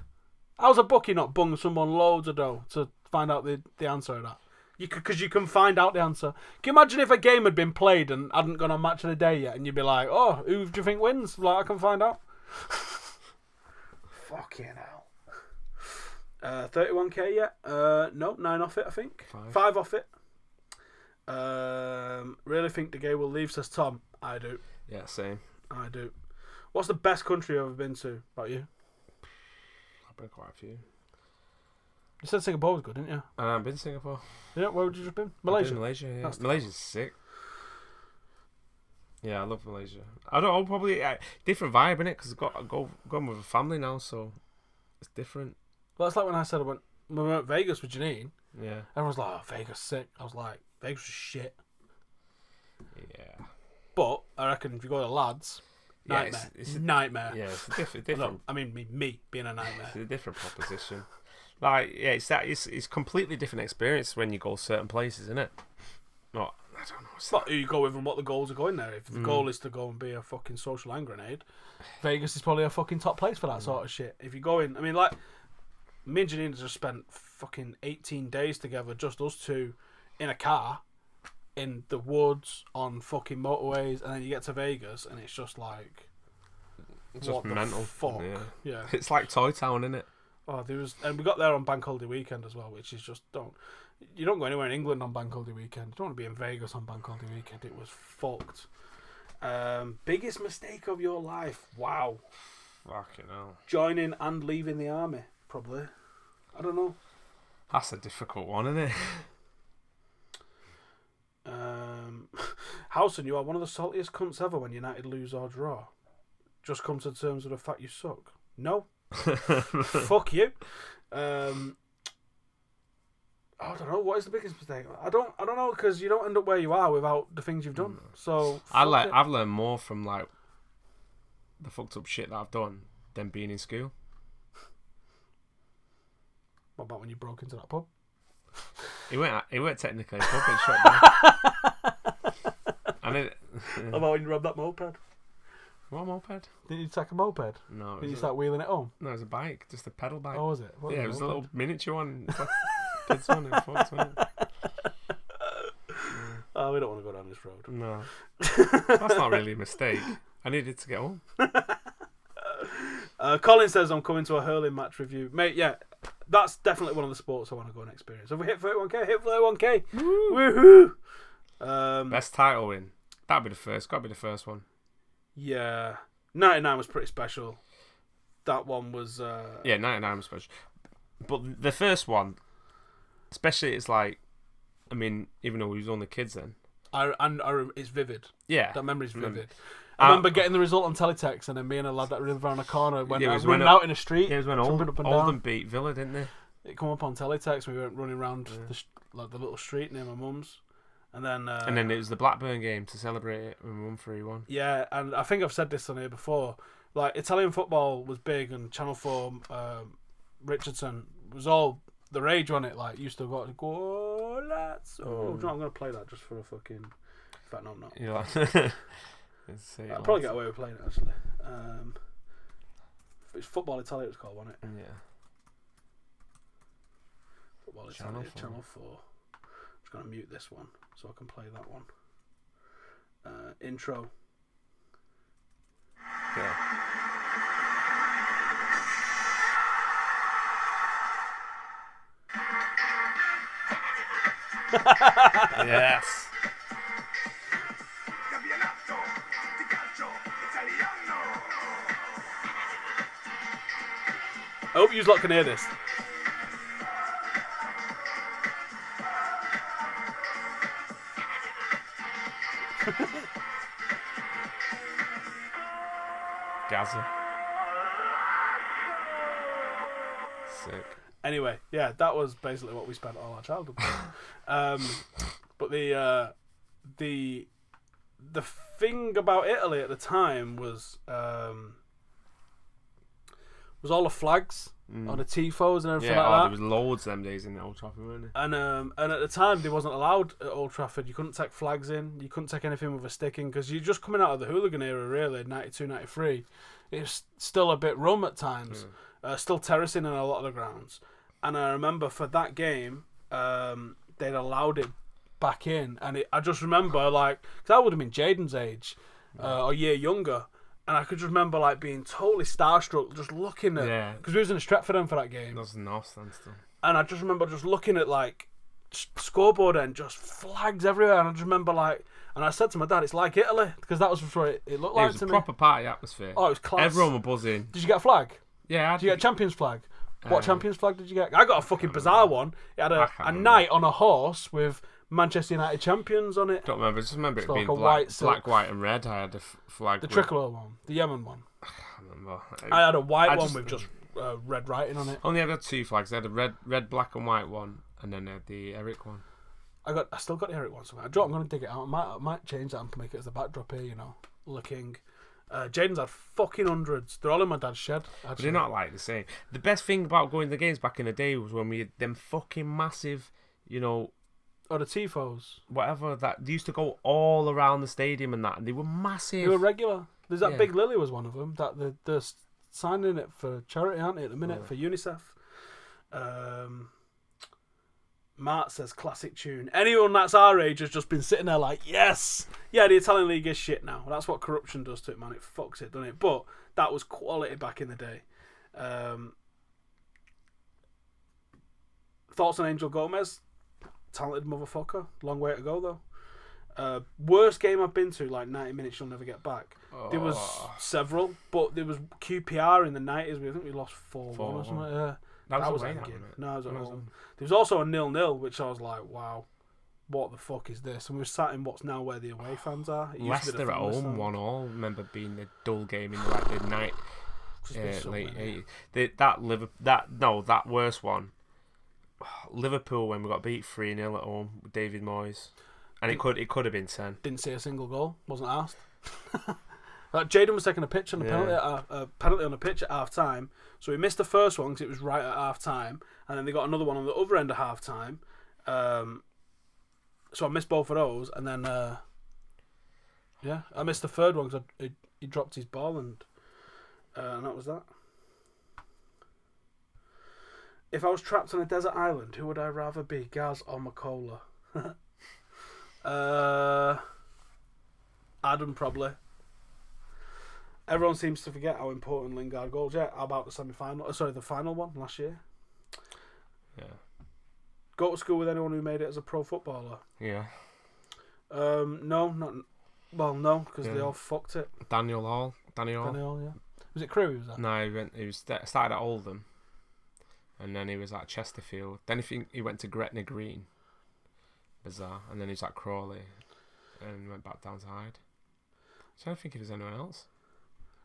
How's a bookie not bung someone loads of dough to find out the answer of that? Because you can find out the answer. Can you imagine if a game had been played and hadn't gone on Match of the Day yet, and you'd be like, "Oh, who do you think wins?" Like, I can find out. Fucking hell. 31k yet? No, 9 off it. I think 5 off it. Really think De Gea will leave, says Tom. I do. Yeah, same. I do. What's the best country you've ever been to? About you? I've been quite a few. You said Singapore was good, didn't you? I've been to Singapore. Yeah, where would you just been? Malaysia? Malaysia, yeah. Malaysia's sick. Yeah, I love Malaysia. I don't know, probably different vibe, innit? Because I've gone with a family now, so it's different. Well, it's like when I said when we went to Vegas with Janine. Yeah. Everyone was like, "Oh, Vegas sick." I was like, "Vegas is shit." Yeah. But I reckon if you go to lads, nightmare. It's a nightmare. Yeah, it's different. No, I mean, me being a nightmare. It's a different proposition. Like, yeah, it's completely different experience when you go certain places, isn't it? Not, I don't know. It's not who you go with and what the goals are going there. If the goal is to go and be a fucking social hand grenade, Vegas is probably a fucking top place for that sort of shit. If you go in, I mean, like, me and Janine just spent fucking 18 days together, just us two, in a car. in the woods on fucking motorways, and then you get to Vegas and it's just like, It's just what mental. the fuck? Yeah. It's like Toy Town, isn't it? Oh, and we got there on Bank Holiday weekend as well, which is just you don't go anywhere in England on Bank Holiday weekend. You don't want to be in Vegas on Bank Holiday weekend. It was fucked. Biggest mistake of your life? Wow. Fucking hell. Joining and leaving the army, probably. I don't know. That's a difficult one, isn't it? Howson, you are one of the saltiest cunts ever when United lose or draw. Just come to terms with the fact you suck. No. Fuck you. I don't know. What is the biggest mistake? I don't know, because you don't end up where you are without the things you've done. So I've learned more from like the fucked up shit that I've done than being in school. What about when you broke into that pub? It weren't technically a pub. It shut down. What about when you robbed that moped? What moped? Did you take a moped? No. Did you start wheeling it home? No, it was a bike, just a pedal bike. Oh, was it? Yeah, it was a little miniature one. Kids one. It fucked, wasn't it? Oh, we don't want to go down this road. No. That's not really a mistake. I needed to get home. Colin says I'm coming to a hurling match review. Mate, yeah, that's definitely one of the sports I want to go and experience. Have we hit 31k? Hit 31k! Woohoo! Best title win. That'd be the first. Gotta be the first one. Yeah. 99 was pretty special. That one was... Yeah, 99 was special. But the first one, especially, it's like... I mean, even though we was only kids then. It's vivid. Yeah. That memory's vivid. I remember getting the result on teletext, and then me and a lad that lived around the corner went running out in the street. Yeah, it was when Oldham beat Villa, didn't they? It come up on teletext. We went running around the little street near my mum's. And then it was the Blackburn game to celebrate it when we won 3-1. Yeah, and I think I've said this on here before. Like, Italian football was big, and Channel 4, Richardson was all the rage on it. Like, used to go, lads. Oh, I'm going to play that just for a fucking... In fact, no, I'm not. You're like... I'll probably get away with playing it, actually. It's Football Italia, it was called, wasn't it? Yeah. Football Italia, Channel 4. I'm just going to mute this one so I can play that one. Intro. Okay. Yes. I hope you lot can hear this. Gaza. Sick. Anyway, yeah, that was basically what we spent all our childhood with. But the thing about Italy at the time was all the flags on the tifos and everything like that. There was loads them days in Old Trafford, weren't there? And at the time, they wasn't allowed at Old Trafford. You couldn't take flags in. You couldn't take anything with a stick in, because you're just coming out of the hooligan era, really, 92, 93. It's still a bit rum at times. Still terracing in a lot of the grounds. And I remember for that game, they'd allowed it back in. And I just remember, like, because I would have been Jaden's age, or a year younger. And I could just remember, like, being totally starstruck, just looking at... Because we was in Stretford then for that game. That was North then still. And I just remember just looking at, like, scoreboard and just flags everywhere. And I just remember, like... And I said to my dad, it's like Italy. Because that was what it looked like to me. It was a proper party atmosphere. Oh, it was class. Everyone was buzzing. Did you get a flag? Yeah. Did you get a Champions flag? What Champions flag did you get? I got a fucking bizarre one. It had a knight on a horse with Manchester United champions on it. Don't remember. I just remember it being like black, white and red. I had a flag. The tricolour one. The Yemen one. I can't remember. I had a white one with just red writing on it. Only ever had two flags. I had a red, black and white one, and then I had the Eric one. I still got the Eric one somewhere. I'm going to dig it out. I might change that and make it as the backdrop here, you know. Looking. Jaden's had fucking hundreds. They're all in my dad's shed. But they're not like the same. The best thing about going to the games back in the day was when we had them fucking massive, you know... Oh, the tifos. Whatever, that they used to go all around the stadium and that, and they were massive. They were regular. There's that Big Lily was one of them. That they're signing it for charity, aren't they, at the minute, for UNICEF. Mart says, classic tune. Anyone that's our age has just been sitting there like, yes! Yeah, the Italian league is shit now. That's what corruption does to it, man. It fucks it, doesn't it? But that was quality back in the day. Thoughts on Angel Gomez? Talented motherfucker. Long way to go, though. Worst game I've been to, like 90 minutes you'll never get back. There was several, but there was QPR in the 90s. I think we lost 4-1 or something. Yeah. That was endgame. No, it was at home. There was also a 0-0, which I was like, wow, what the fuck is this? And we were sat in what's now where the away fans are. Leicester at home, 1-1. Remember being the dull game in like the night. That worst one. Liverpool when we got beat 3-0 at home with David Moyes. And it could have been 10. Didn't see a single goal. Wasn't asked. Jaden was taking a pitch on a penalty on the pitch at half time. So we missed the first one because it was right at half time, and then they got another one on the other end of half time. So I missed both of those, and then I missed the third one because he dropped his ball, and that was that. If I was trapped on a desert island, who would I rather be, Gaz or Makola? Adam, probably. Everyone seems to forget how important Lingard goals. Yeah, how about the the final one last year? Yeah. Go to school with anyone who made it as a pro footballer? Yeah. No, because they all fucked it. Daniel Hall, yeah. Was it Crewe? Was that? No, he started at Oldham, and then he was at Chesterfield. Then he went to Gretna Green. Bizarre. And then he was at Crawley, and went back down to Hyde. So I don't think it was anyone else.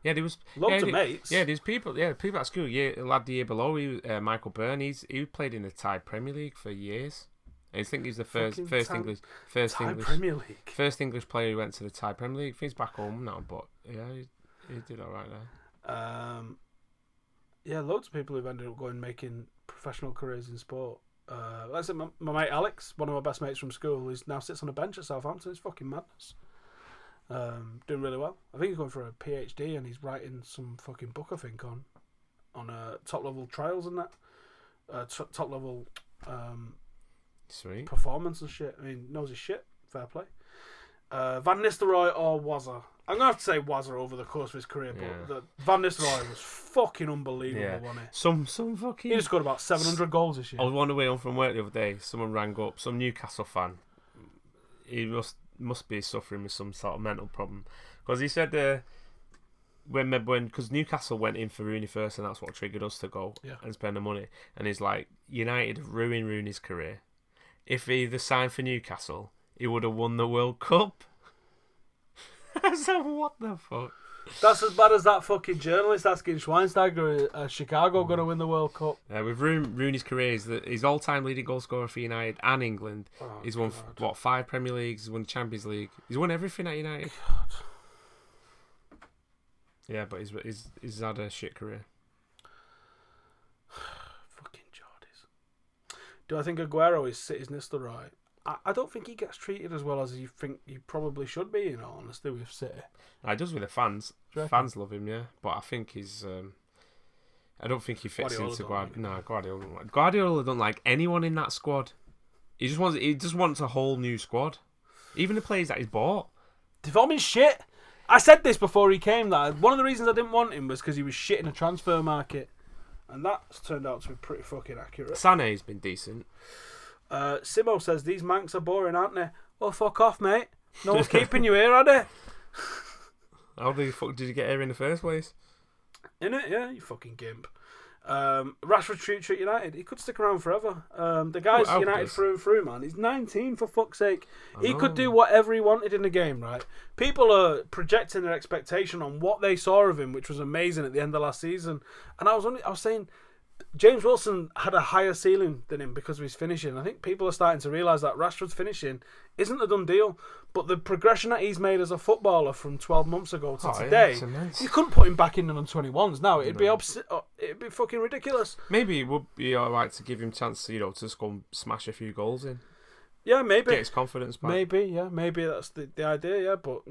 Yeah, there was loads of mates. Yeah, there's people. Yeah, people at school. Yeah, a lad the year below, Michael Byrne. He played in the Thai Premier League for years. And I think he's the first English Premier League. First English player who went to the Thai Premier League. I think he's back home now, but yeah, he did all right there. Yeah, loads of people who've ended up making professional careers in sport. Like I said, my mate Alex, one of my best mates from school, he now sits on a bench at Southampton. It's fucking madness. Doing really well. I think he's going for a PhD and he's writing some fucking book, I think, on top level trials and that. Top level sweet performance and shit. I mean, knows his shit. Fair play. Van Nistelrooy or Wazza? I'm gonna have to say Wazza over the course of his career, but Van Nistelrooy was fucking unbelievable, wasn't he? Some fucking. He just scored about 700 goals this year. I was on the way home from work the other day. Someone rang up, some Newcastle fan. He must be suffering with some sort of mental problem, because he said because Newcastle went in for Rooney first, and that's what triggered us to go and spend the money. And he's like, United ruined Rooney's career. If he either signed for Newcastle, he would have won the World Cup. So what the fuck? That's as bad as that fucking journalist asking Schweinsteiger, Chicago going to win the World Cup. With Rooney's career, his all-time leading goal scorer for United and England. He's won 5 Premier Leagues. He's won the Champions League. He's won everything at United. God. Yeah, but he's had a shit career. Fucking Geordies. Do I think Aguero is City's Nistelrooy? I don't think he gets treated as well as you think he probably should be, in all honesty, with City. He does with the fans. Fans love him, yeah. But I think he's... I don't think he fits into Guardiola. No, Guardiola don't like. Guardiola don't like anyone in that squad. He just wants a whole new squad. Even the players that he's bought. Deforming shit. I said this before he came. That one of the reasons I didn't want him was because he was shit in the transfer market. And that's turned out to be pretty fucking accurate. Sané's been decent. Simo says, these Mancs are boring, aren't they? Well, fuck off, mate. No one's keeping you here, are they? How the fuck did you get here in the first place? Innit? Yeah, you fucking gimp. Rashford treat United. He could stick around forever. The guy's United through and through, man. He's 19, for fuck's sake. He could do whatever he wanted in the game, right? People are projecting their expectation on what they saw of him, which was amazing at the end of last season. And I was saying, James Wilson had a higher ceiling than him because of his finishing. I think people are starting to realise that Rashford's finishing isn't a done deal, but the progression that he's made as a footballer from 12 months ago to today, you couldn't put him back in the under-21s now. It'd be fucking ridiculous. Maybe it would be alright to give him a chance, to just go and smash a few goals in. Yeah, maybe. Get his confidence back. Maybe that's the idea, yeah, but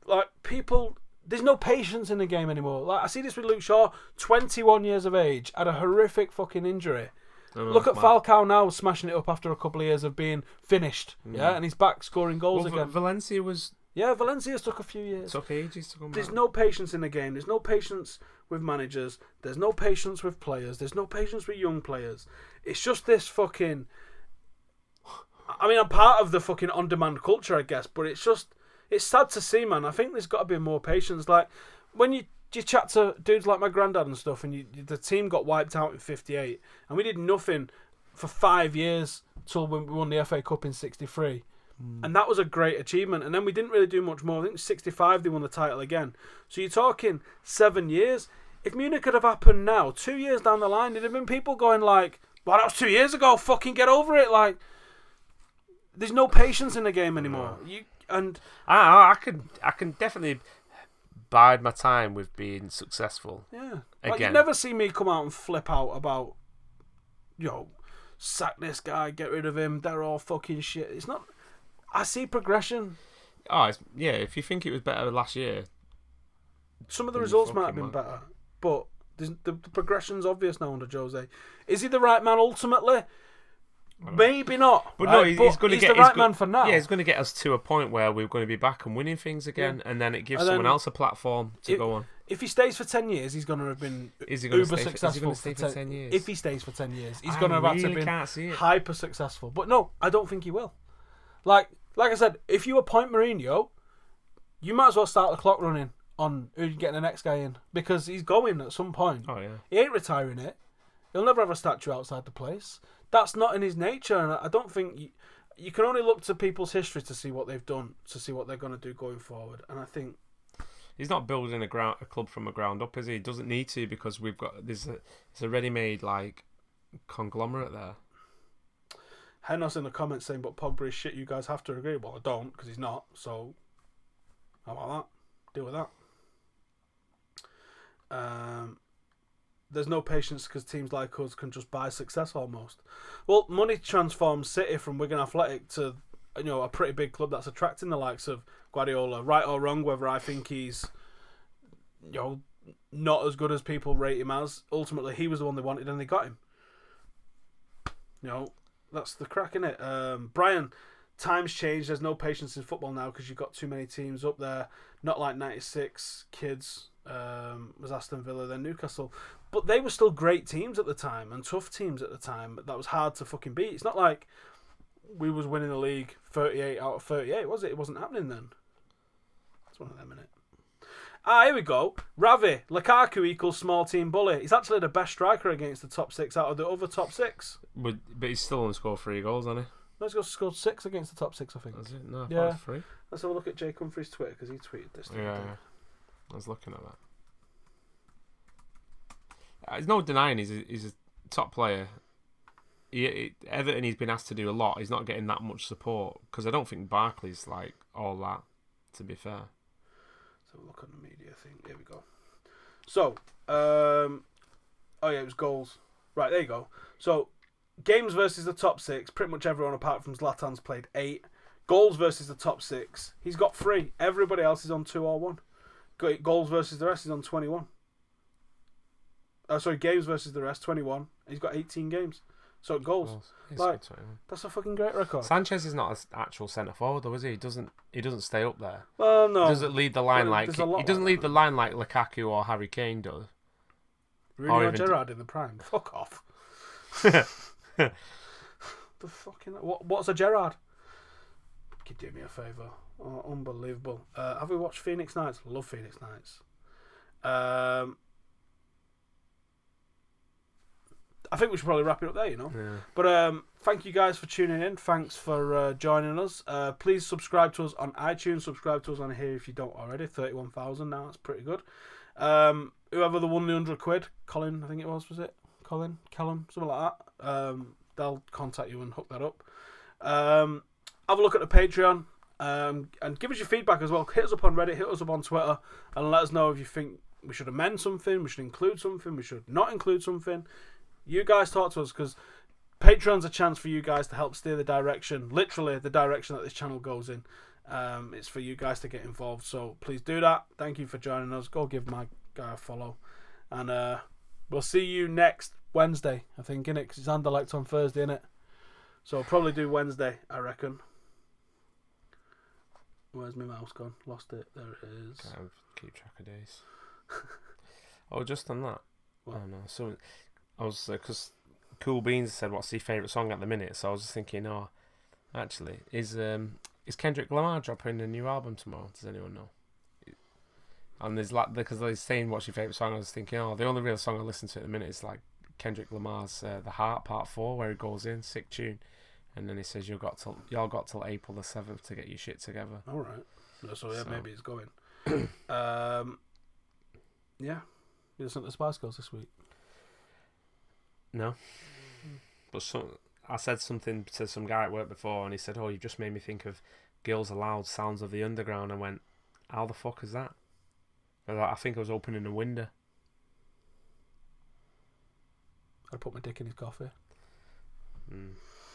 like people... There's no patience in the game anymore. Like I see this with Luke Shaw, 21 years of age, had a horrific fucking injury, Look at Falcao now, smashing it up after a couple of years of being finished. Yeah, and he's back scoring goals again. Valencia was... Yeah, Valencia's took a few years. Took ages to come back. There's no patience in the game. There's no patience with managers. There's no patience with players. There's no patience with young players. It's just this fucking... I mean, I'm part of the fucking on-demand culture, I guess, but it's sad to see, man. I think there's got to be more patience. Like, when you chat to dudes like my granddad and stuff, and the team got wiped out in 58, and we did nothing for 5 years till when we won the FA Cup in 63. And that was a great achievement. And then we didn't really do much more. I think 65 they won the title again. So you're talking 7 years. If Munich could have happened now, 2 years down the line, there'd have been people going like, well, that was 2 years ago, fucking get over it. Like, there's no patience in the game anymore. I can definitely bide my time with being successful. Yeah. Like, you never see me come out and flip out about, sack this guy, get rid of him, they're all fucking shit. It's not... I see progression. If you think it was better last year, some of the results might have been better, but the progression's obvious now under Jose. Is he the right man ultimately? Maybe not. But no, he's going to get the right man for now. Yeah, he's going to get us to a point where we're going to be back and winning things again, and then it gives someone else a platform to go on. If he stays for 10 years, he's going to have been uber successful. Is he going to stay for 10 years? If he stays for 10 years, he's going to have to be hyper successful. But no, I don't think he will. Like I said, if you appoint Mourinho, you might as well start the clock running on who's getting the next guy in, because he's going at some point. Oh yeah, he ain't retiring it. He'll never have a statue outside the place. That's not in his nature, and I don't think you can only look to people's history to see what they've done, to see what they're going to do going forward. And I think he's not building a club from the ground up, is he? He doesn't need to, because it's a ready-made conglomerate there. Hennos in the comments saying, but Pogba is shit, you guys have to agree. Well, I don't, because he's not. So, how about that? Deal with that. There's no patience because teams like us can just buy success almost. Well, money transforms City from Wigan Athletic to a pretty big club that's attracting the likes of Guardiola. Right or wrong, whether I think he's not as good as people rate him as. Ultimately, he was the one they wanted and they got him. That's the crack in it. Brian, times change. There's no patience in football now because you've got too many teams up there. Not like 96 kids was Aston Villa, then Newcastle. But they were still great teams at the time and tough teams at the time. That was hard to fucking beat. It's not like we was winning the league 38 out of 38, was it? It wasn't happening then. That's one of them, innit? Here we go. Ravi, Lukaku equals small team bully. He's actually the best striker against the top six out of the other top six. But he's still only scored 3 goals, hasn't he? Let's go scored 6 against the top 6, I think. Is it? No, yeah. 3. Let's have a look at Jake Humphrey's Twitter because he tweeted this. Yeah. I was looking at that. There's no denying he's a top player. Everton, he's been asked to do a lot. He's not getting that much support because I don't think Barkley's all that, to be fair. So look at the media thing. Here we go. So, it was goals. Right, there you go. So, games versus the top 6. Pretty much everyone apart from Zlatan's played 8. Goals versus the top 6. He's got 3. Everybody else is on 2 or 1. Goals versus the rest is on 21. Games versus the rest 21. He's got 18 games. So goals. That's a fucking great record. Sanchez is not an actual centre forward, though, is he? He doesn't stay up there. Well, no. He doesn't lead the line like Lukaku or Harry Kane does. Rooney or Gerrard in the prime. Fuck off. The fucking what's a Gerrard? Could you do me a favour? Oh, unbelievable. Have we watched Phoenix Nights? Love Phoenix Nights. I think we should probably wrap it up there, Yeah. But thank you guys for tuning in. Thanks for joining us. Please subscribe to us on iTunes. Subscribe to us on here if you don't already. 31,000 now. That's pretty good. Whoever won the 100 quid, Colin, I think it was it? Colin? Callum? Something like that. They'll contact you and hook that up. Have a look at the Patreon. And give us your feedback as well. Hit us up on Reddit. Hit us up on Twitter. And let us know if you think we should amend something. We should include something. We should not include something. You guys talk to us because Patreon's a chance for you guys to help steer the direction, literally the direction that this channel goes in. It's for you guys to get involved, so please do that. Thank you for joining us. Go give my guy a follow, and we'll see you next Wednesday, I think, innit? Because it's Anderlecht on Thursday, innit? So I'll probably do Wednesday, I reckon. Where's my mouse gone? Lost it. There it is. Can't keep track of days. Oh, just on that. What? Oh no. So I was because Cool Beans said, "What's your favourite song at the minute?" So I was just thinking, oh, actually, is Kendrick Lamar dropping a new album tomorrow? Does anyone know? And there's like because they're saying, "What's your favourite song?" I was thinking, oh, the only real song I listen to at the minute is like Kendrick Lamar's "The Heart" Part 4, where he goes in, sick tune. And then he says y'all got till April the 7th to get your shit together. All right. So yeah, maybe he's going. Yeah. You listen to the Spice Girls this week? No. But I said something to some guy at work before, and he said, "Oh, you just made me think of Girls Aloud, Sounds of the Underground." I went, "How the fuck is that?" I think I was opening a window. I'd put my dick in his coffee.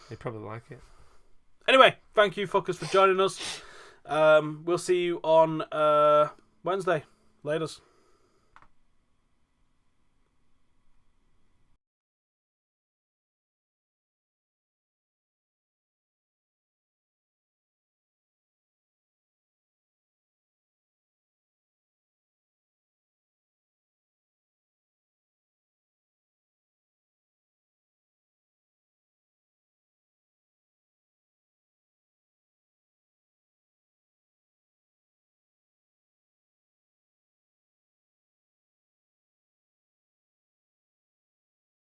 He'd probably like it. Anyway, thank you fuckers for joining us. We'll see you on Wednesday. Laters.